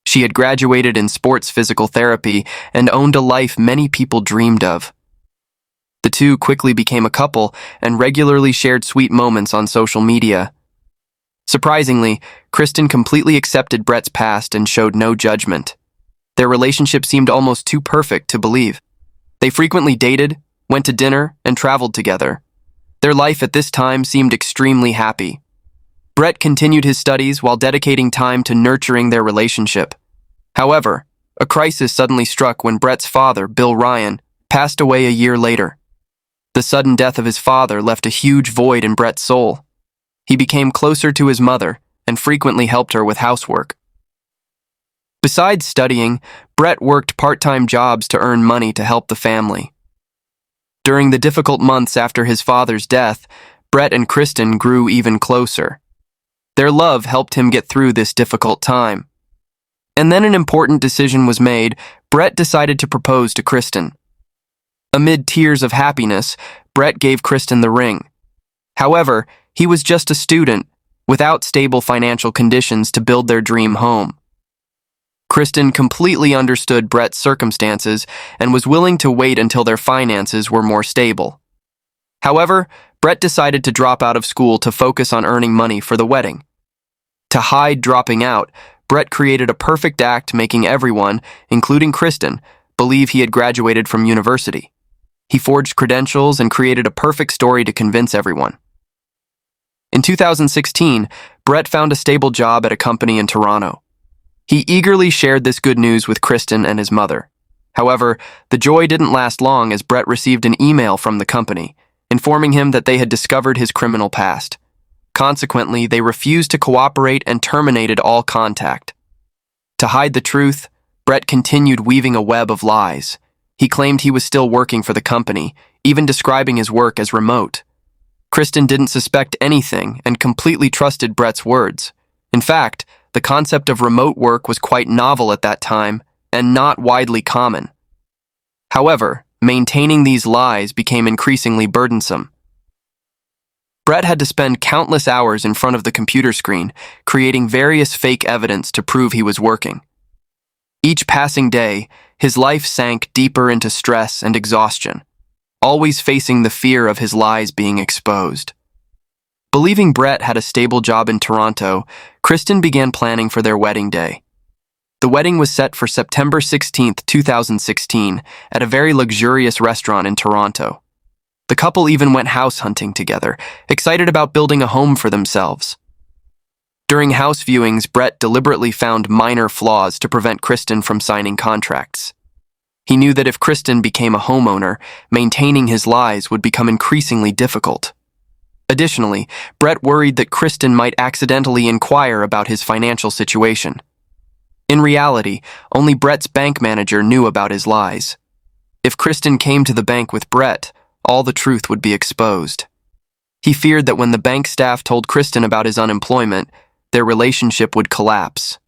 She had graduated in sports physical therapy and owned a life many people dreamed of. The two quickly became a couple and regularly shared sweet moments on social media. Surprisingly, Kristen completely accepted Brett's past and showed no judgment. Their relationship seemed almost too perfect to believe. They frequently dated, went to dinner, and traveled together. Their life at this time seemed extremely happy. Brett continued his studies while dedicating time to nurturing their relationship. However, a crisis suddenly struck when Brett's father, Bill Ryan, passed away a year later. The sudden death of his father left a huge void in Brett's soul. He became closer to his mother and frequently helped her with housework. Besides studying, Brett worked part-time jobs to earn money to help the family. During the difficult months after his father's death, Brett and Kristen grew even closer. Their love helped him get through this difficult time. And then an important decision was made. Brett decided to propose to Kristen. Amid tears of happiness, Brett gave Kristen the ring. However, he was just a student, without stable financial conditions to build their dream home. Kristen completely understood Brett's circumstances and was willing to wait until their finances were more stable. However, Brett decided to drop out of school to focus on earning money for the wedding. To hide dropping out, Brett created a perfect act, making everyone, including Kristen, believe he had graduated from university. He forged credentials and created a perfect story to convince everyone. In 2016, Brett found a stable job at a company in Toronto. He eagerly shared this good news with Kristen and his mother. However, the joy didn't last long as Brett received an email from the company, informing him that they had discovered his criminal past. Consequently, they refused to cooperate and terminated all contact. To hide the truth, Brett continued weaving a web of lies. He claimed he was still working for the company, even describing his work as remote. Kristen didn't suspect anything and completely trusted Brett's words. In fact, the concept of remote work was quite novel at that time and not widely common. However, maintaining these lies became increasingly burdensome. Brett had to spend countless hours in front of the computer screen, creating various fake evidence to prove he was working. Each passing day, his life sank deeper into stress and exhaustion, always facing the fear of his lies being exposed. Believing Brett had a stable job in Toronto, Kristen began planning for their wedding day. The wedding was set for September 16, 2016, at a very luxurious restaurant in Toronto. The couple even went house hunting together, excited about building a home for themselves. During house viewings, Brett deliberately found minor flaws to prevent Kristen from signing contracts. He knew that if Kristen became a homeowner, maintaining his lies would become increasingly difficult. Additionally, Brett worried that Kristen might accidentally inquire about his financial situation. In reality, only Brett's bank manager knew about his lies. If Kristen came to the bank with Brett, all the truth would be exposed. He feared that when the bank staff told Kristen about his unemployment, their relationship would collapse.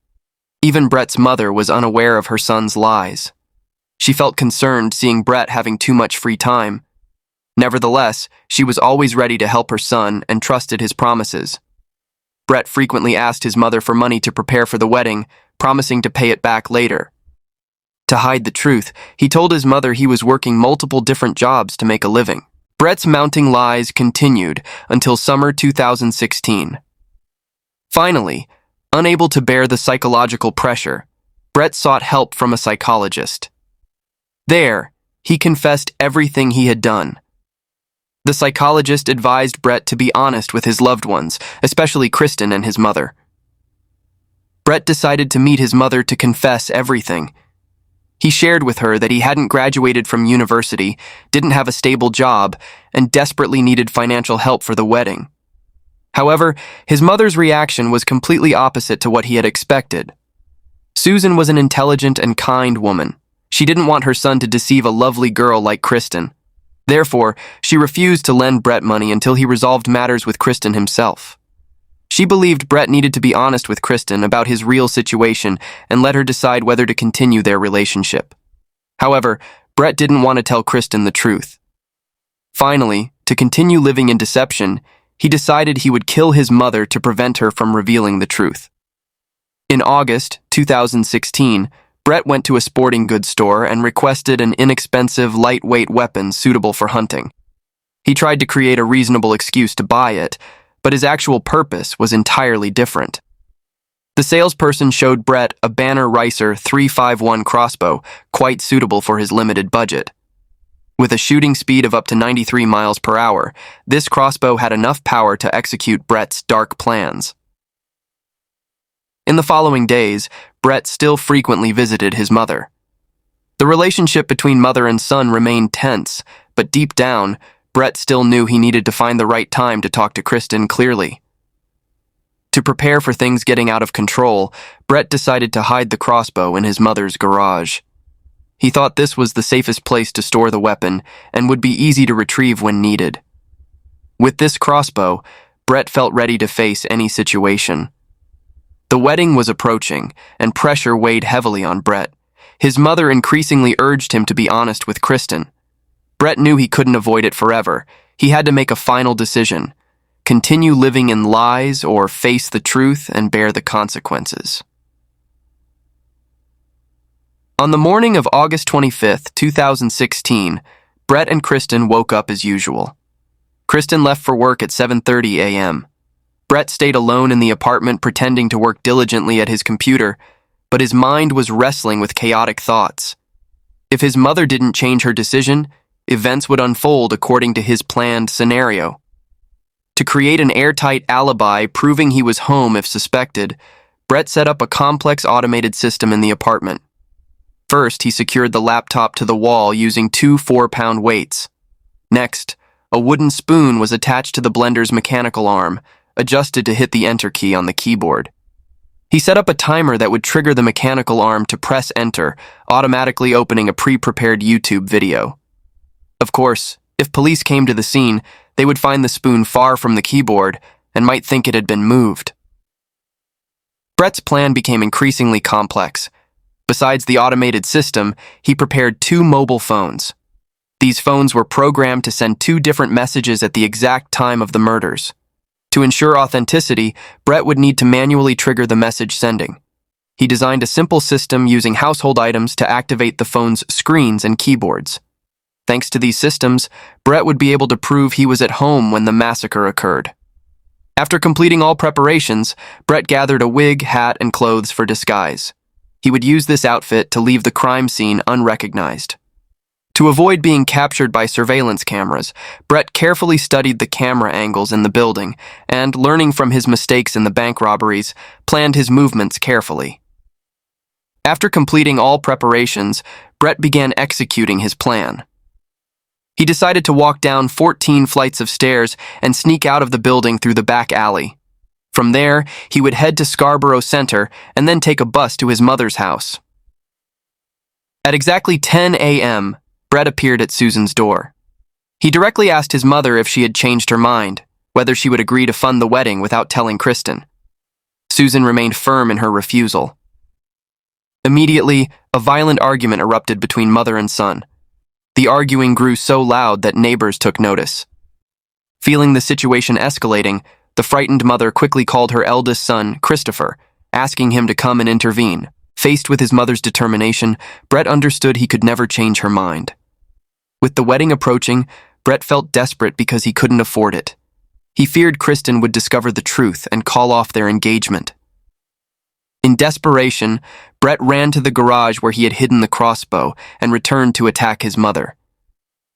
Even Brett's mother was unaware of her son's lies. She felt concerned seeing Brett having too much free time. Nevertheless, she was always ready to help her son and trusted his promises. Brett frequently asked his mother for money to prepare for the wedding, promising to pay it back later. To hide the truth, he told his mother he was working multiple different jobs to make a living. Brett's mounting lies continued until summer 2016. Finally, unable to bear the psychological pressure, Brett sought help from a psychologist. There, he confessed everything he had done. The psychologist advised Brett to be honest with his loved ones, especially Kristen and his mother. Brett decided to meet his mother to confess everything. He shared with her that he hadn't graduated from university, didn't have a stable job, and desperately needed financial help for the wedding. However, his mother's reaction was completely opposite to what he had expected. Susan was an intelligent and kind woman. She didn't want her son to deceive a lovely girl like Kristen. Therefore, she refused to lend Brett money until he resolved matters with Kristen himself. She believed Brett needed to be honest with Kristen about his real situation and let her decide whether to continue their relationship. However, Brett didn't want to tell Kristen the truth. Finally, to continue living in deception, he decided he would kill his mother to prevent her from revealing the truth. In August 2016, Brett went to a sporting goods store and requested an inexpensive, lightweight weapon suitable for hunting. He tried to create a reasonable excuse to buy it, but his actual purpose was entirely different. The salesperson showed Brett a Banner Ricer 351 crossbow, quite suitable for his limited budget. With a shooting speed of up to 93 miles per hour, this crossbow had enough power to execute Brett's dark plans. In the following days, Brett still frequently visited his mother. The relationship between mother and son remained tense, but deep down, Brett still knew he needed to find the right time to talk to Kristen clearly. To prepare for things getting out of control, Brett decided to hide the crossbow in his mother's garage. He thought this was the safest place to store the weapon and would be easy to retrieve when needed. With this crossbow, Brett felt ready to face any situation. The wedding was approaching, and pressure weighed heavily on Brett. His mother increasingly urged him to be honest with Kristen. Brett knew he couldn't avoid it forever. He had to make a final decision: continue living in lies or face the truth and bear the consequences. On the morning of August 25th, 2016, Brett and Kristen woke up as usual. Kristen left for work at 7:30 a.m. Brett stayed alone in the apartment pretending to work diligently at his computer, but his mind was wrestling with chaotic thoughts. If his mother didn't change her decision, events would unfold according to his planned scenario. To create an airtight alibi proving he was home if suspected, Brett set up a complex automated system in the apartment. First, he secured the laptop to the wall using two 4-pound weights. Next, a wooden spoon was attached to the blender's mechanical arm, adjusted to hit the enter key on the keyboard. He set up a timer that would trigger the mechanical arm to press enter, automatically opening a pre-prepared YouTube video. Of course, if police came to the scene, they would find the spoon far from the keyboard and might think it had been moved. Brett's plan became increasingly complex. Besides the automated system, he prepared 2 mobile phones. These phones were programmed to send 2 different messages at the exact time of the murders. To ensure authenticity, Brett would need to manually trigger the message sending. He designed a simple system using household items to activate the phone's screens and keyboards. Thanks to these systems, Brett would be able to prove he was at home when the massacre occurred. After completing all preparations, Brett gathered a wig, hat, and clothes for disguise. He would use this outfit to leave the crime scene unrecognized. To avoid being captured by surveillance cameras, Brett carefully studied the camera angles in the building and, learning from his mistakes in the bank robberies, planned his movements carefully. After completing all preparations, Brett began executing his plan. He decided to walk down 14 flights of stairs and sneak out of the building through the back alley. From there, he would head to Scarborough Center and then take a bus to his mother's house. At exactly 10 a.m., Brett appeared at Susan's door. He directly asked his mother if she had changed her mind, whether she would agree to fund the wedding without telling Kristen. Susan remained firm in her refusal. Immediately, a violent argument erupted between mother and son. The arguing grew so loud that neighbors took notice. Feeling the situation escalating, the frightened mother quickly called her eldest son, Christopher, asking him to come and intervene. Faced with his mother's determination, Brett understood he could never change her mind. With the wedding approaching, Brett felt desperate because he couldn't afford it. He feared Kristen would discover the truth and call off their engagement. In desperation, Brett ran to the garage where he had hidden the crossbow and returned to attack his mother.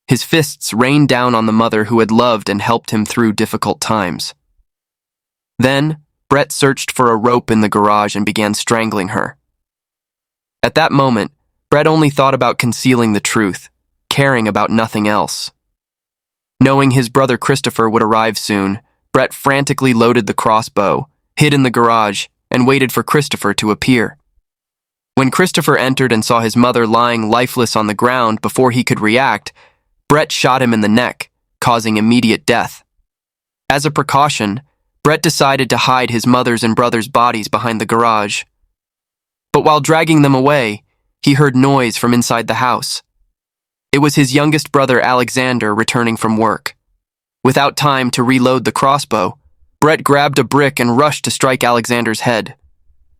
His fists rained down on the mother who had loved and helped him through difficult times. Then, Brett searched for a rope in the garage and began strangling her. At that moment, Brett only thought about concealing the truth, caring about nothing else. Knowing his brother Christopher would arrive soon, Brett frantically loaded the crossbow, hid in the garage, and waited for Christopher to appear. When Christopher entered and saw his mother lying lifeless on the ground before he could react, Brett shot him in the neck, causing immediate death. As a precaution, Brett decided to hide his mother's and brother's bodies behind the garage. But while dragging them away, he heard noise from inside the house. It was his youngest brother Alexander returning from work. Without time to reload the crossbow, Brett grabbed a brick and rushed to strike Alexander's head.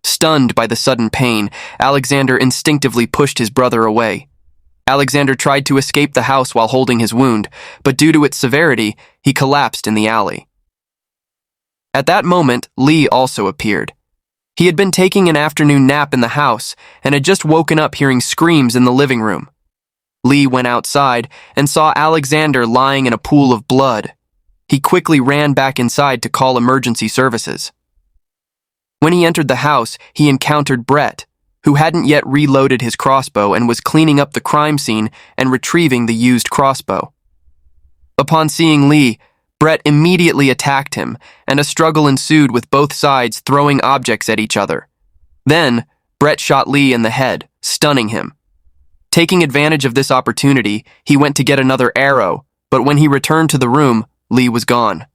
Stunned by the sudden pain, Alexander instinctively pushed his brother away. Alexander tried to escape the house while holding his wound, but due to its severity, he collapsed in the alley. At that moment, Lee also appeared. He had been taking an afternoon nap in the house and had just woken up hearing screams in the living room. Lee went outside and saw Alexander lying in a pool of blood. He quickly ran back inside to call emergency services. When he entered the house, he encountered Brett, who hadn't yet reloaded his crossbow and was cleaning up the crime scene and retrieving the used crossbow. Upon seeing Lee, Brett immediately attacked him, and a struggle ensued with both sides throwing objects at each other. Then, Brett shot Lee in the head, stunning him. Taking advantage of this opportunity, he went to get another arrow, but when he returned to the room, Lee was gone.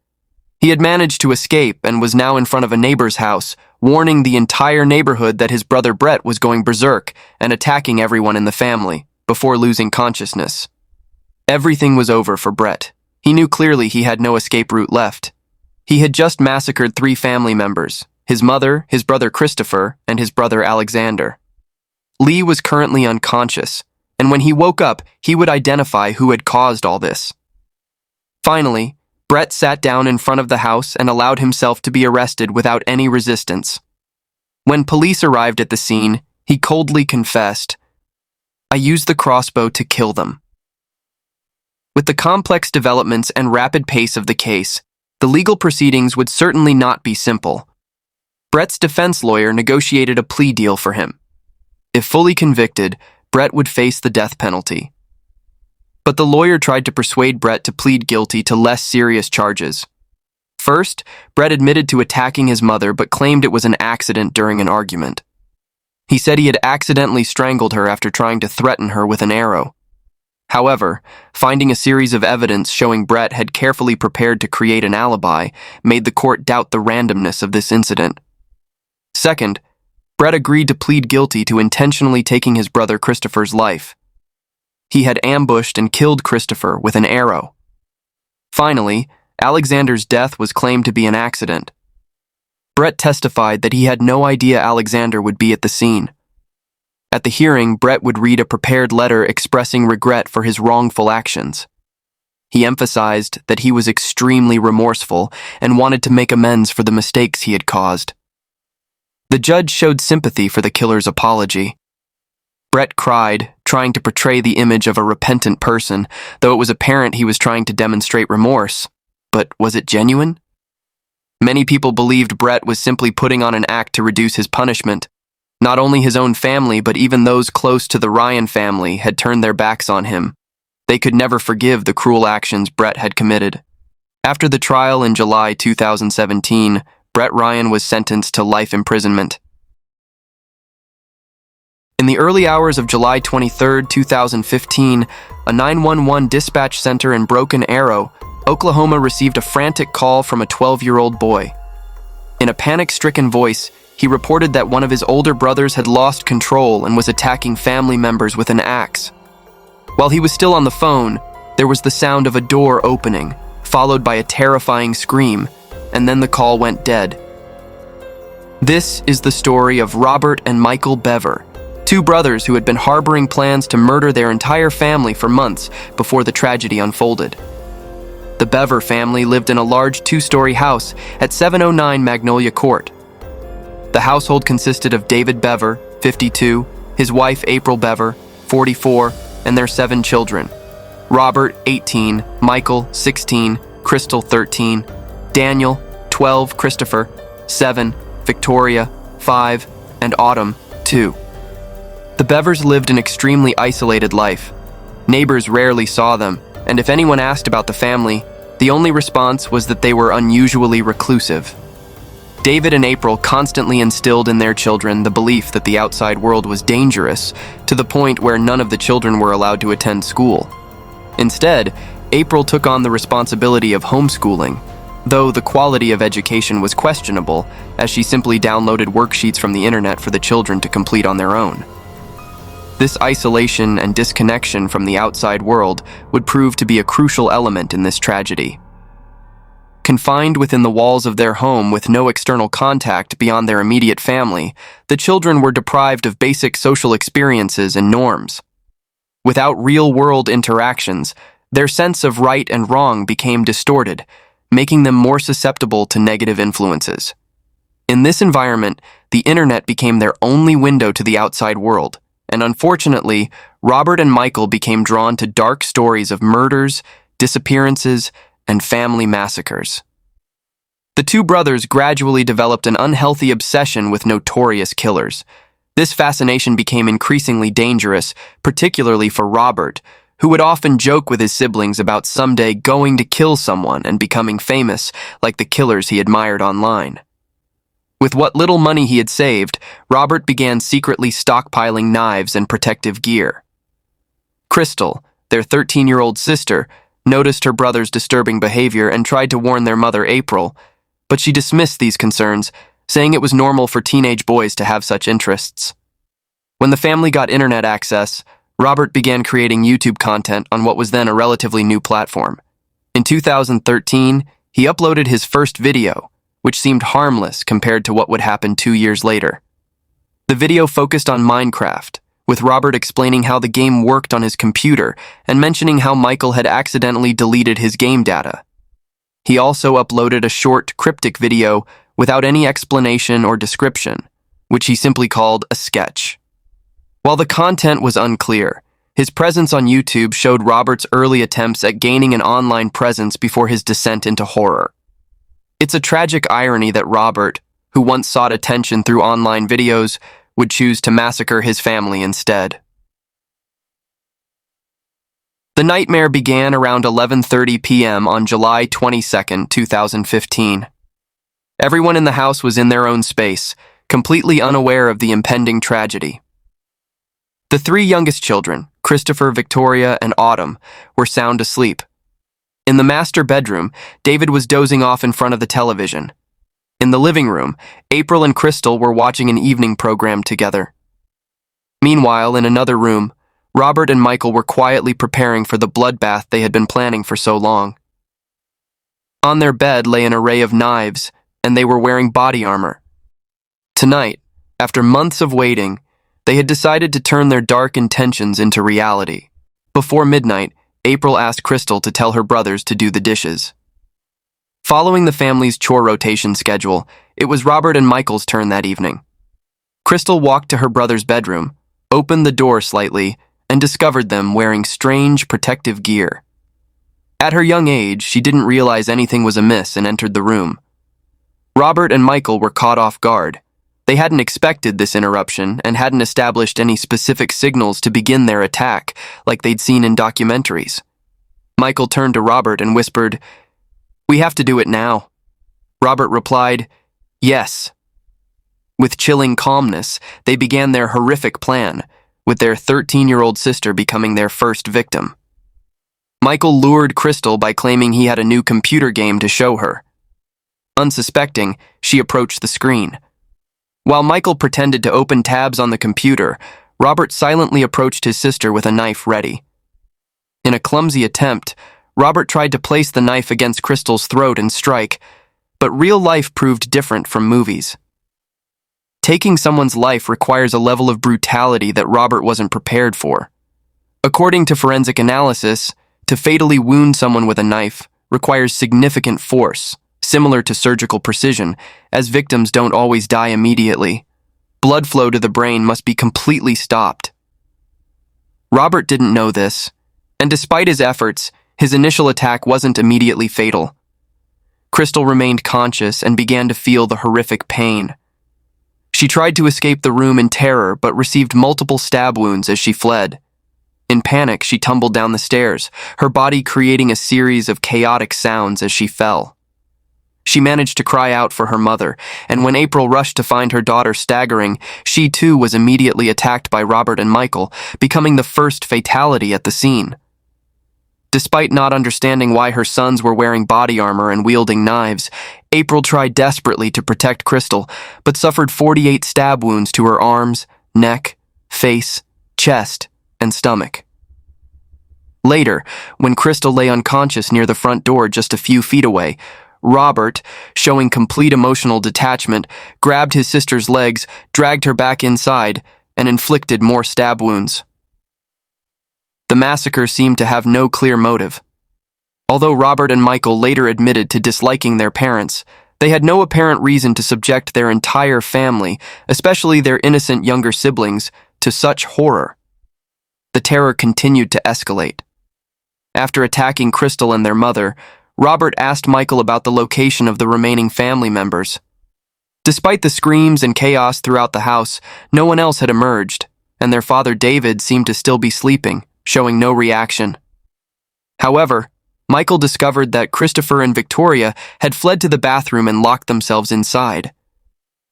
He had managed to escape and was now in front of a neighbor's house, warning the entire neighborhood that his brother Brett was going berserk and attacking everyone in the family, before losing consciousness. Everything was over for Brett. He knew clearly he had no escape route left. He had just massacred 3 family members, his mother, his brother Christopher, and his brother Alexander. Lee was currently unconscious, and when he woke up, he would identify who had caused all this. Finally, Brett sat down in front of the house and allowed himself to be arrested without any resistance. When police arrived at the scene, he coldly confessed, "I used the crossbow to kill them." With the complex developments and rapid pace of the case, the legal proceedings would certainly not be simple. Brett's defense lawyer negotiated a plea deal for him. If fully convicted, Brett would face the death penalty. But the lawyer tried to persuade Brett to plead guilty to less serious charges. First, Brett admitted to attacking his mother but claimed it was an accident during an argument. He said he had accidentally strangled her after trying to threaten her with an arrow. However, finding a series of evidence showing Brett had carefully prepared to create an alibi made the court doubt the randomness of this incident. Second, Brett agreed to plead guilty to intentionally taking his brother Christopher's life. He had ambushed and killed Christopher with an arrow. Finally, Alexander's death was claimed to be an accident. Brett testified that he had no idea Alexander would be at the scene. At the hearing, Brett would read a prepared letter expressing regret for his wrongful actions. He emphasized that he was extremely remorseful and wanted to make amends for the mistakes he had caused. The judge showed sympathy for the killer's apology. Brett cried, trying to portray the image of a repentant person, though it was apparent he was trying to demonstrate remorse. But was it genuine? Many people believed Brett was simply putting on an act to reduce his punishment. Not only his own family, but even those close to the Ryan family had turned their backs on him. They could never forgive the cruel actions Brett had committed. After the trial in July 2017, Brett Ryan was sentenced to life imprisonment. In the early hours of July 23, 2015, a 911 dispatch center in Broken Arrow, Oklahoma received a frantic call from a 12-year-old boy. In a panic-stricken voice, he reported that one of his older brothers had lost control and was attacking family members with an axe. While he was still on the phone, there was the sound of a door opening, followed by a terrifying scream, and then the call went dead. This is the story of Robert and Michael Bever, two brothers who had been harboring plans to murder their entire family for months before the tragedy unfolded. The Bever family lived in a large two-story house at 709 Magnolia Court. The household consisted of David Bever, 52, his wife April Bever, 44, and their 7 children: Robert, 18, Michael, 16, Crystal, 13, Daniel, 12, Christopher, 7, Victoria, 5, and Autumn, 2. The Bevers lived an extremely isolated life. Neighbors rarely saw them, and if anyone asked about the family, the only response was that they were unusually reclusive. David and April constantly instilled in their children the belief that the outside world was dangerous, to the point where none of the children were allowed to attend school. Instead, April took on the responsibility of homeschooling, though the quality of education was questionable, as she simply downloaded worksheets from the internet for the children to complete on their own. This isolation and disconnection from the outside world would prove to be a crucial element in this tragedy. Confined within the walls of their home with no external contact beyond their immediate family, the children were deprived of basic social experiences and norms. Without real-world interactions, their sense of right and wrong became distorted, making them more susceptible to negative influences. In this environment, the internet became their only window to the outside world, and unfortunately, Robert and Michael became drawn to dark stories of murders, disappearances, and family massacres. The two brothers gradually developed an unhealthy obsession with notorious killers. This fascination became increasingly dangerous, particularly for Robert, who would often joke with his siblings about someday going to kill someone and becoming famous like the killers he admired online. With what little money he had saved, Robert began secretly stockpiling knives and protective gear. Crystal, their 13-year-old sister, noticed her brother's disturbing behavior and tried to warn their mother, April, but she dismissed these concerns, saying it was normal for teenage boys to have such interests. When the family got internet access, Robert began creating YouTube content on what was then a relatively new platform. In 2013, he uploaded his first video, which seemed harmless compared to what would happen 2 years later. The video focused on Minecraft, with Robert explaining how the game worked on his computer and mentioning how Michael had accidentally deleted his game data. He also uploaded a short, cryptic video without any explanation or description, which he simply called a sketch. While the content was unclear, his presence on YouTube showed Robert's early attempts at gaining an online presence before his descent into horror. It's a tragic irony that Robert, who once sought attention through online videos, would choose to massacre his family instead. The nightmare began around 11:30 p.m. on July 22, 2015. Everyone in the house was in their own space, completely unaware of the impending tragedy. The 3 youngest children, Christopher, Victoria, and Autumn, were sound asleep. In the master bedroom, David was dozing off in front of the television. In the living room, April and Crystal were watching an evening program together. Meanwhile, in another room, Robert and Michael were quietly preparing for the bloodbath they had been planning for so long. On their bed lay an array of knives, and they were wearing body armor. Tonight, after months of waiting, they had decided to turn their dark intentions into reality. Before midnight, April asked Crystal to tell her brothers to do the dishes. Following the family's chore rotation schedule, it was Robert and Michael's turn that evening. Crystal walked to her brother's bedroom, opened the door slightly, and discovered them wearing strange protective gear. At her young age, she didn't realize anything was amiss and entered the room. Robert and Michael were caught off guard. They hadn't expected this interruption and hadn't established any specific signals to begin their attack like they'd seen in documentaries. Michael turned to Robert and whispered, "We have to do it now." Robert replied, Yes. With chilling calmness, they began their horrific plan, with their 13-year-old sister becoming their first victim. Michael lured Crystal by claiming he had a new computer game to show her. Unsuspecting, she approached the screen. While Michael pretended to open tabs on the computer, Robert silently approached his sister with a knife ready. In a clumsy attempt, Robert tried to place the knife against Crystal's throat and strike, but real life proved different from movies. Taking someone's life requires a level of brutality that Robert wasn't prepared for. According to forensic analysis, to fatally wound someone with a knife requires significant force, similar to surgical precision, as victims don't always die immediately. Blood flow to the brain must be completely stopped. Robert didn't know this, and despite his efforts, his initial attack wasn't immediately fatal. Crystal remained conscious and began to feel the horrific pain. She tried to escape the room in terror but received multiple stab wounds as she fled. In panic, she tumbled down the stairs, her body creating a series of chaotic sounds as she fell. She managed to cry out for her mother, and when April rushed to find her daughter staggering, she too was immediately attacked by Robert and Michael, becoming the first fatality at the scene. Despite not understanding why her sons were wearing body armor and wielding knives, April tried desperately to protect Crystal, but suffered 48 stab wounds to her arms, neck, face, chest, and stomach. Later, when Crystal lay unconscious near the front door just a few feet away, Robert, showing complete emotional detachment, grabbed his sister's legs, dragged her back inside, and inflicted more stab wounds. The massacre seemed to have no clear motive. Although Robert and Michael later admitted to disliking their parents, they had no apparent reason to subject their entire family, especially their innocent younger siblings, to such horror. The terror continued to escalate. After attacking Crystal and their mother, Robert asked Michael about the location of the remaining family members. Despite the screams and chaos throughout the house, no one else had emerged, and their father David seemed to still be sleeping, showing no reaction. However, Michael discovered that Christopher and Victoria had fled to the bathroom and locked themselves inside.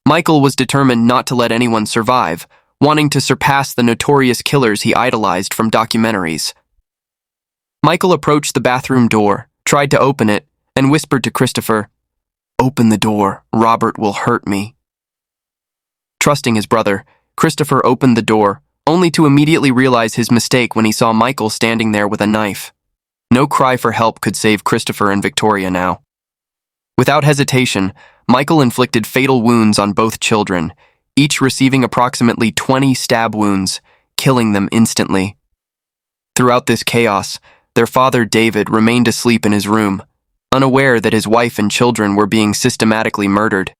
Michael was determined not to let anyone survive, wanting to surpass the notorious killers he idolized from documentaries. Michael approached the bathroom door, tried to open it, and whispered to Christopher, "Open the door, Robert will hurt me." Trusting his brother, Christopher opened the door, only to immediately realize his mistake when he saw Michael standing there with a knife. No cry for help could save Christopher and Victoria now. Without hesitation, Michael inflicted fatal wounds on both children, each receiving approximately 20 stab wounds, killing them instantly. Throughout this chaos, their father David remained asleep in his room, unaware that his wife and children were being systematically murdered.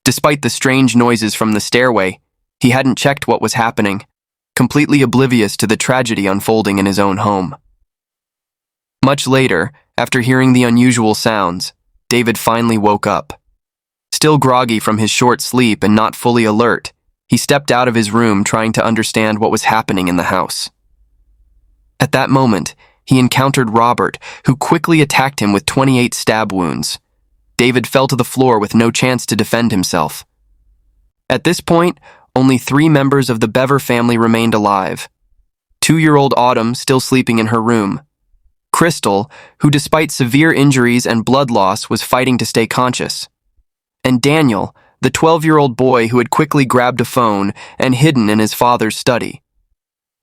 Despite the strange noises from the stairway, he hadn't checked what was happening, completely oblivious to the tragedy unfolding in his own home. Much later, after hearing the unusual sounds, David finally woke up. Still groggy from his short sleep and not fully alert, he stepped out of his room trying to understand what was happening in the house. At that moment, he encountered Robert, who quickly attacked him with 28 stab wounds. David fell to the floor with no chance to defend himself. At this point, only 3 members of the Bever family remained alive. 2-year-old Autumn still sleeping in her room. Crystal, who despite severe injuries and blood loss was fighting to stay conscious. And Daniel, the 12-year-old boy who had quickly grabbed a phone and hidden in his father's study.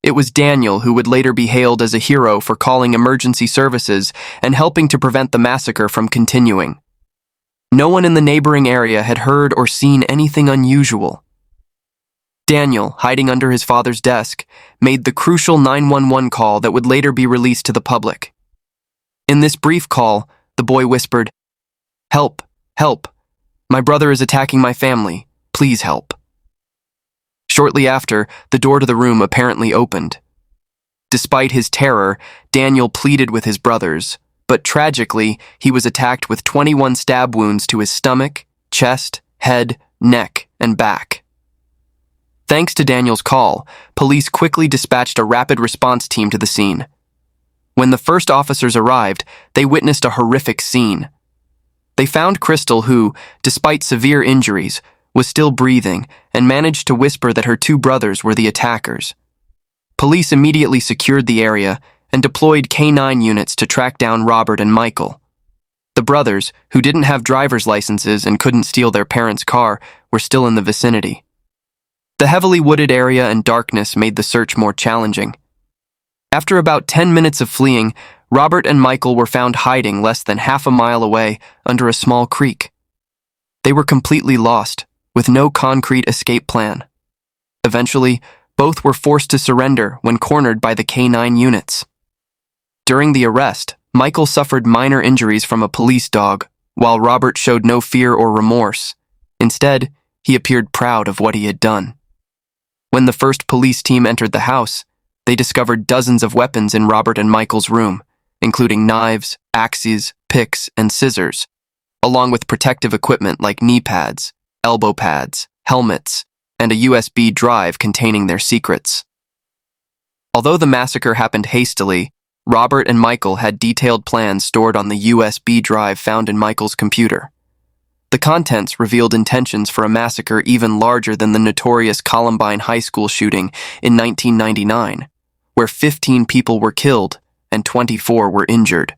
It was Daniel who would later be hailed as a hero for calling emergency services and helping to prevent the massacre from continuing. No one in the neighboring area had heard or seen anything unusual. Daniel, hiding under his father's desk, made the crucial 911 call that would later be released to the public. In this brief call, the boy whispered, "Help, help. My brother is attacking my family. Please help." Shortly after, the door to the room apparently opened. Despite his terror, Daniel pleaded with his brothers, but tragically, he was attacked with 21 stab wounds to his stomach, chest, head, neck, and back. Thanks to Daniel's call, police quickly dispatched a rapid response team to the scene. When the first officers arrived, they witnessed a horrific scene. They found Crystal who, despite severe injuries, was still breathing and managed to whisper that her two brothers were the attackers. Police immediately secured the area and deployed K-9 units to track down Robert and Michael. The brothers, who didn't have driver's licenses and couldn't steal their parents' car, were still in the vicinity. The heavily wooded area and darkness made the search more challenging. After about 10 minutes of fleeing, Robert and Michael were found hiding less than half a mile away under a small creek. They were completely lost, with no concrete escape plan. Eventually, both were forced to surrender when cornered by the K-9 units. During the arrest, Michael suffered minor injuries from a police dog, while Robert showed no fear or remorse. Instead, he appeared proud of what he had done. When the first police team entered the house, they discovered dozens of weapons in Robert and Michael's room, including knives, axes, picks, and scissors, along with protective equipment like knee pads, elbow pads, helmets, and a USB drive containing their secrets. Although the massacre happened hastily, Robert and Michael had detailed plans stored on the USB drive found in Michael's computer. The contents revealed intentions for a massacre even larger than the notorious Columbine High School shooting in 1999, where 15 people were killed and 24 were injured.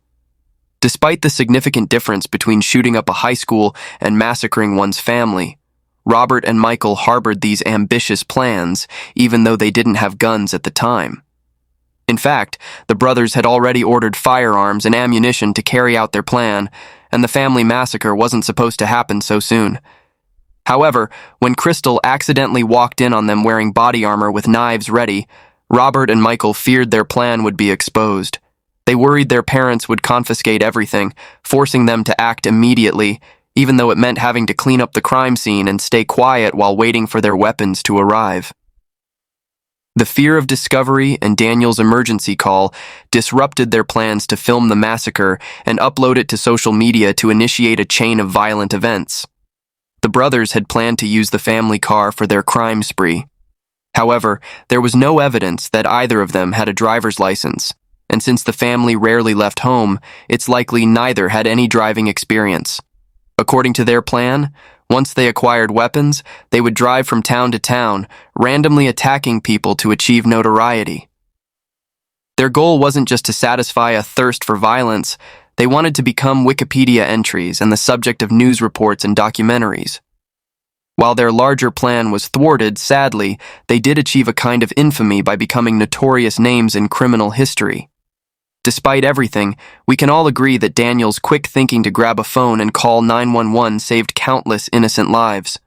Despite the significant difference between shooting up a high school and massacring one's family, Robert and Michael harbored these ambitious plans even though they didn't have guns at the time. In fact, the brothers had already ordered firearms and ammunition to carry out their plan, and the family massacre wasn't supposed to happen so soon. However, when Crystal accidentally walked in on them wearing body armor with knives ready, Robert and Michael feared their plan would be exposed. They worried their parents would confiscate everything, forcing them to act immediately, even though it meant having to clean up the crime scene and stay quiet while waiting for their weapons to arrive. The fear of discovery and Daniel's emergency call disrupted their plans to film the massacre and upload it to social media to initiate a chain of violent events. The brothers had planned to use the family car for their crime spree. However, there was no evidence that either of them had a driver's license, and since the family rarely left home, it's likely neither had any driving experience. According to their plan, once they acquired weapons, they would drive from town to town, randomly attacking people to achieve notoriety. Their goal wasn't just to satisfy a thirst for violence, they wanted to become Wikipedia entries and the subject of news reports and documentaries. While their larger plan was thwarted, sadly, they did achieve a kind of infamy by becoming notorious names in criminal history. Despite everything, we can all agree that Daniel's quick thinking to grab a phone and call 911 saved countless innocent lives.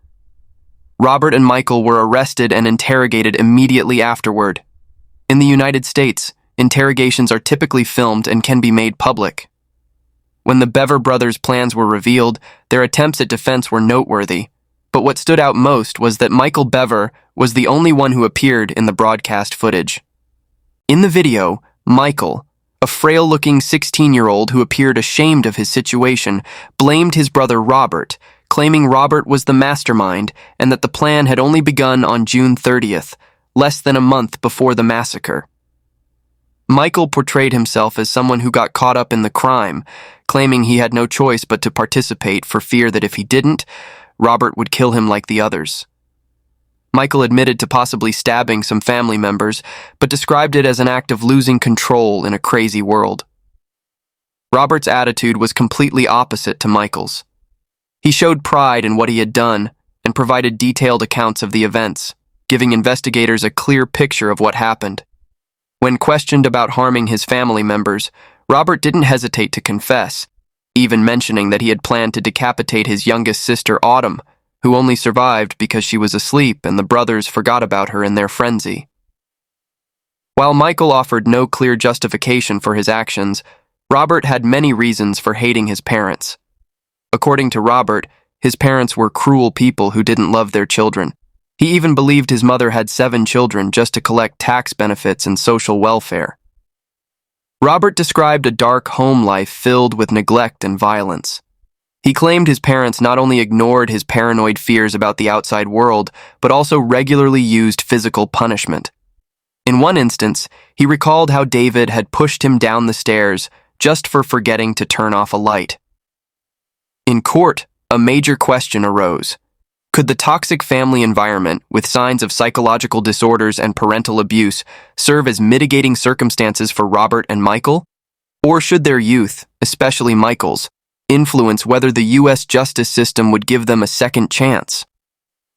Robert and Michael were arrested and interrogated immediately afterward. In the United States, interrogations are typically filmed and can be made public. When the Bever brothers' plans were revealed, their attempts at defense were noteworthy, but what stood out most was that Michael Bever was the only one who appeared in the broadcast footage. In the video, Michael, a frail-looking 16-year-old who appeared ashamed of his situation, blamed his brother Robert, claiming Robert was the mastermind and that the plan had only begun on June 30th, less than a month before the massacre. Michael portrayed himself as someone who got caught up in the crime, claiming he had no choice but to participate for fear that if he didn't, Robert would kill him like the others. Michael admitted to possibly stabbing some family members, but described it as an act of losing control in a crazy world. Robert's attitude was completely opposite to Michael's. He showed pride in what he had done and provided detailed accounts of the events, giving investigators a clear picture of what happened. When questioned about harming his family members, Robert didn't hesitate to confess, even mentioning that he had planned to decapitate his youngest sister, Autumn, who only survived because she was asleep and the brothers forgot about her in their frenzy. While Michael offered no clear justification for his actions, Robert had many reasons for hating his parents. According to Robert, his parents were cruel people who didn't love their children. He even believed his mother had 7 children just to collect tax benefits and social welfare. Robert described a dark home life filled with neglect and violence. He claimed his parents not only ignored his paranoid fears about the outside world, but also regularly used physical punishment. In one instance, he recalled how David had pushed him down the stairs just for forgetting to turn off a light. In court, a major question arose. Could the toxic family environment, with signs of psychological disorders and parental abuse, serve as mitigating circumstances for Robert and Michael? Or should their youth, especially Michael's, influence whether the U.S. justice system would give them a second chance?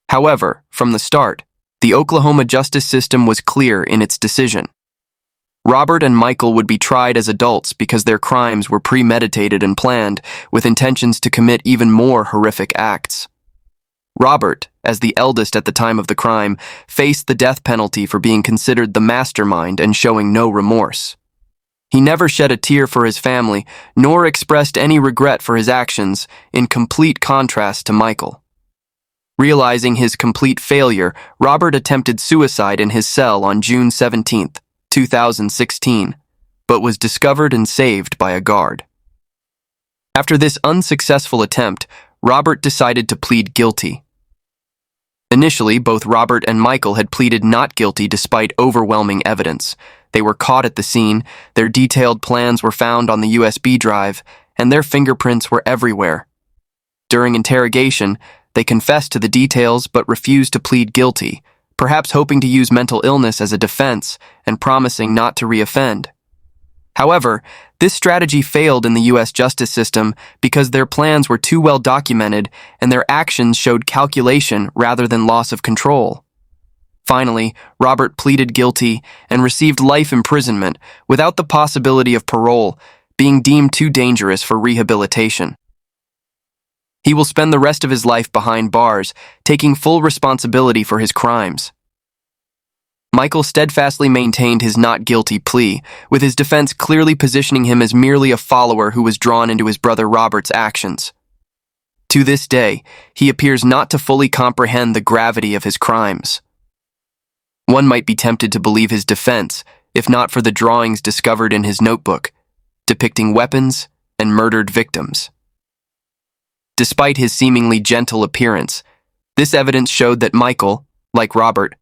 However, from the start, the Oklahoma justice system was clear in its decision. Robert and Michael would be tried as adults because their crimes were premeditated and planned, with intentions to commit even more horrific acts. Robert, as the eldest at the time of the crime, faced the death penalty for being considered the mastermind and showing no remorse. He never shed a tear for his family, nor expressed any regret for his actions, in complete contrast to Michael. Realizing his complete failure, Robert attempted suicide in his cell on June 17, 2016, but was discovered and saved by a guard. After this unsuccessful attempt, Robert decided to plead guilty. Initially, both Robert and Michael had pleaded not guilty despite overwhelming evidence. They were caught at the scene, their detailed plans were found on the USB drive, and their fingerprints were everywhere. During interrogation, they confessed to the details but refused to plead guilty, perhaps hoping to use mental illness as a defense and promising not to reoffend. However, this strategy failed in the U.S. justice system because their plans were too well documented and their actions showed calculation rather than loss of control. Finally, Robert pleaded guilty and received life imprisonment without the possibility of parole, being deemed too dangerous for rehabilitation. He will spend the rest of his life behind bars, taking full responsibility for his crimes. Michael steadfastly maintained his not guilty plea, with his defense clearly positioning him as merely a follower who was drawn into his brother Robert's actions. To this day, he appears not to fully comprehend the gravity of his crimes. One might be tempted to believe his defense, if not for the drawings discovered in his notebook, depicting weapons and murdered victims. Despite his seemingly gentle appearance, this evidence showed that Michael, like Robert,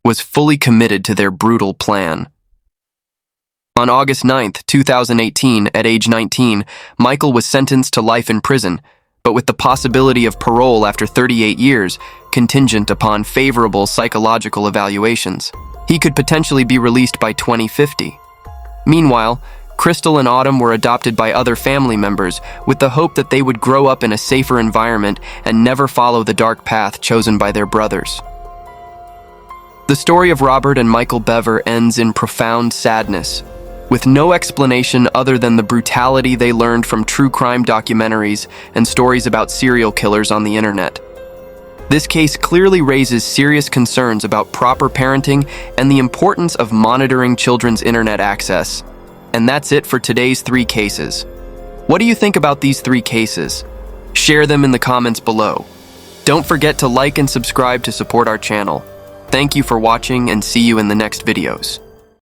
was fully committed to their brutal plan. On August 9, 2018, at age 19, Michael was sentenced to life in prison, but with the possibility of parole after 38 years, contingent upon favorable psychological evaluations. He could potentially be released by 2050. Meanwhile, Crystal and Autumn were adopted by other family members with the hope that they would grow up in a safer environment and never follow the dark path chosen by their brothers. The story of Robert and Michael Bever ends in profound sadness, with no explanation other than the brutality they learned from true crime documentaries and stories about serial killers on the internet. This case clearly raises serious concerns about proper parenting and the importance of monitoring children's internet access. And that's it for today's 3 cases. What do you think about these 3 cases? Share them in the comments below. Don't forget to like and subscribe to support our channel. Thank you for watching and see you in the next videos.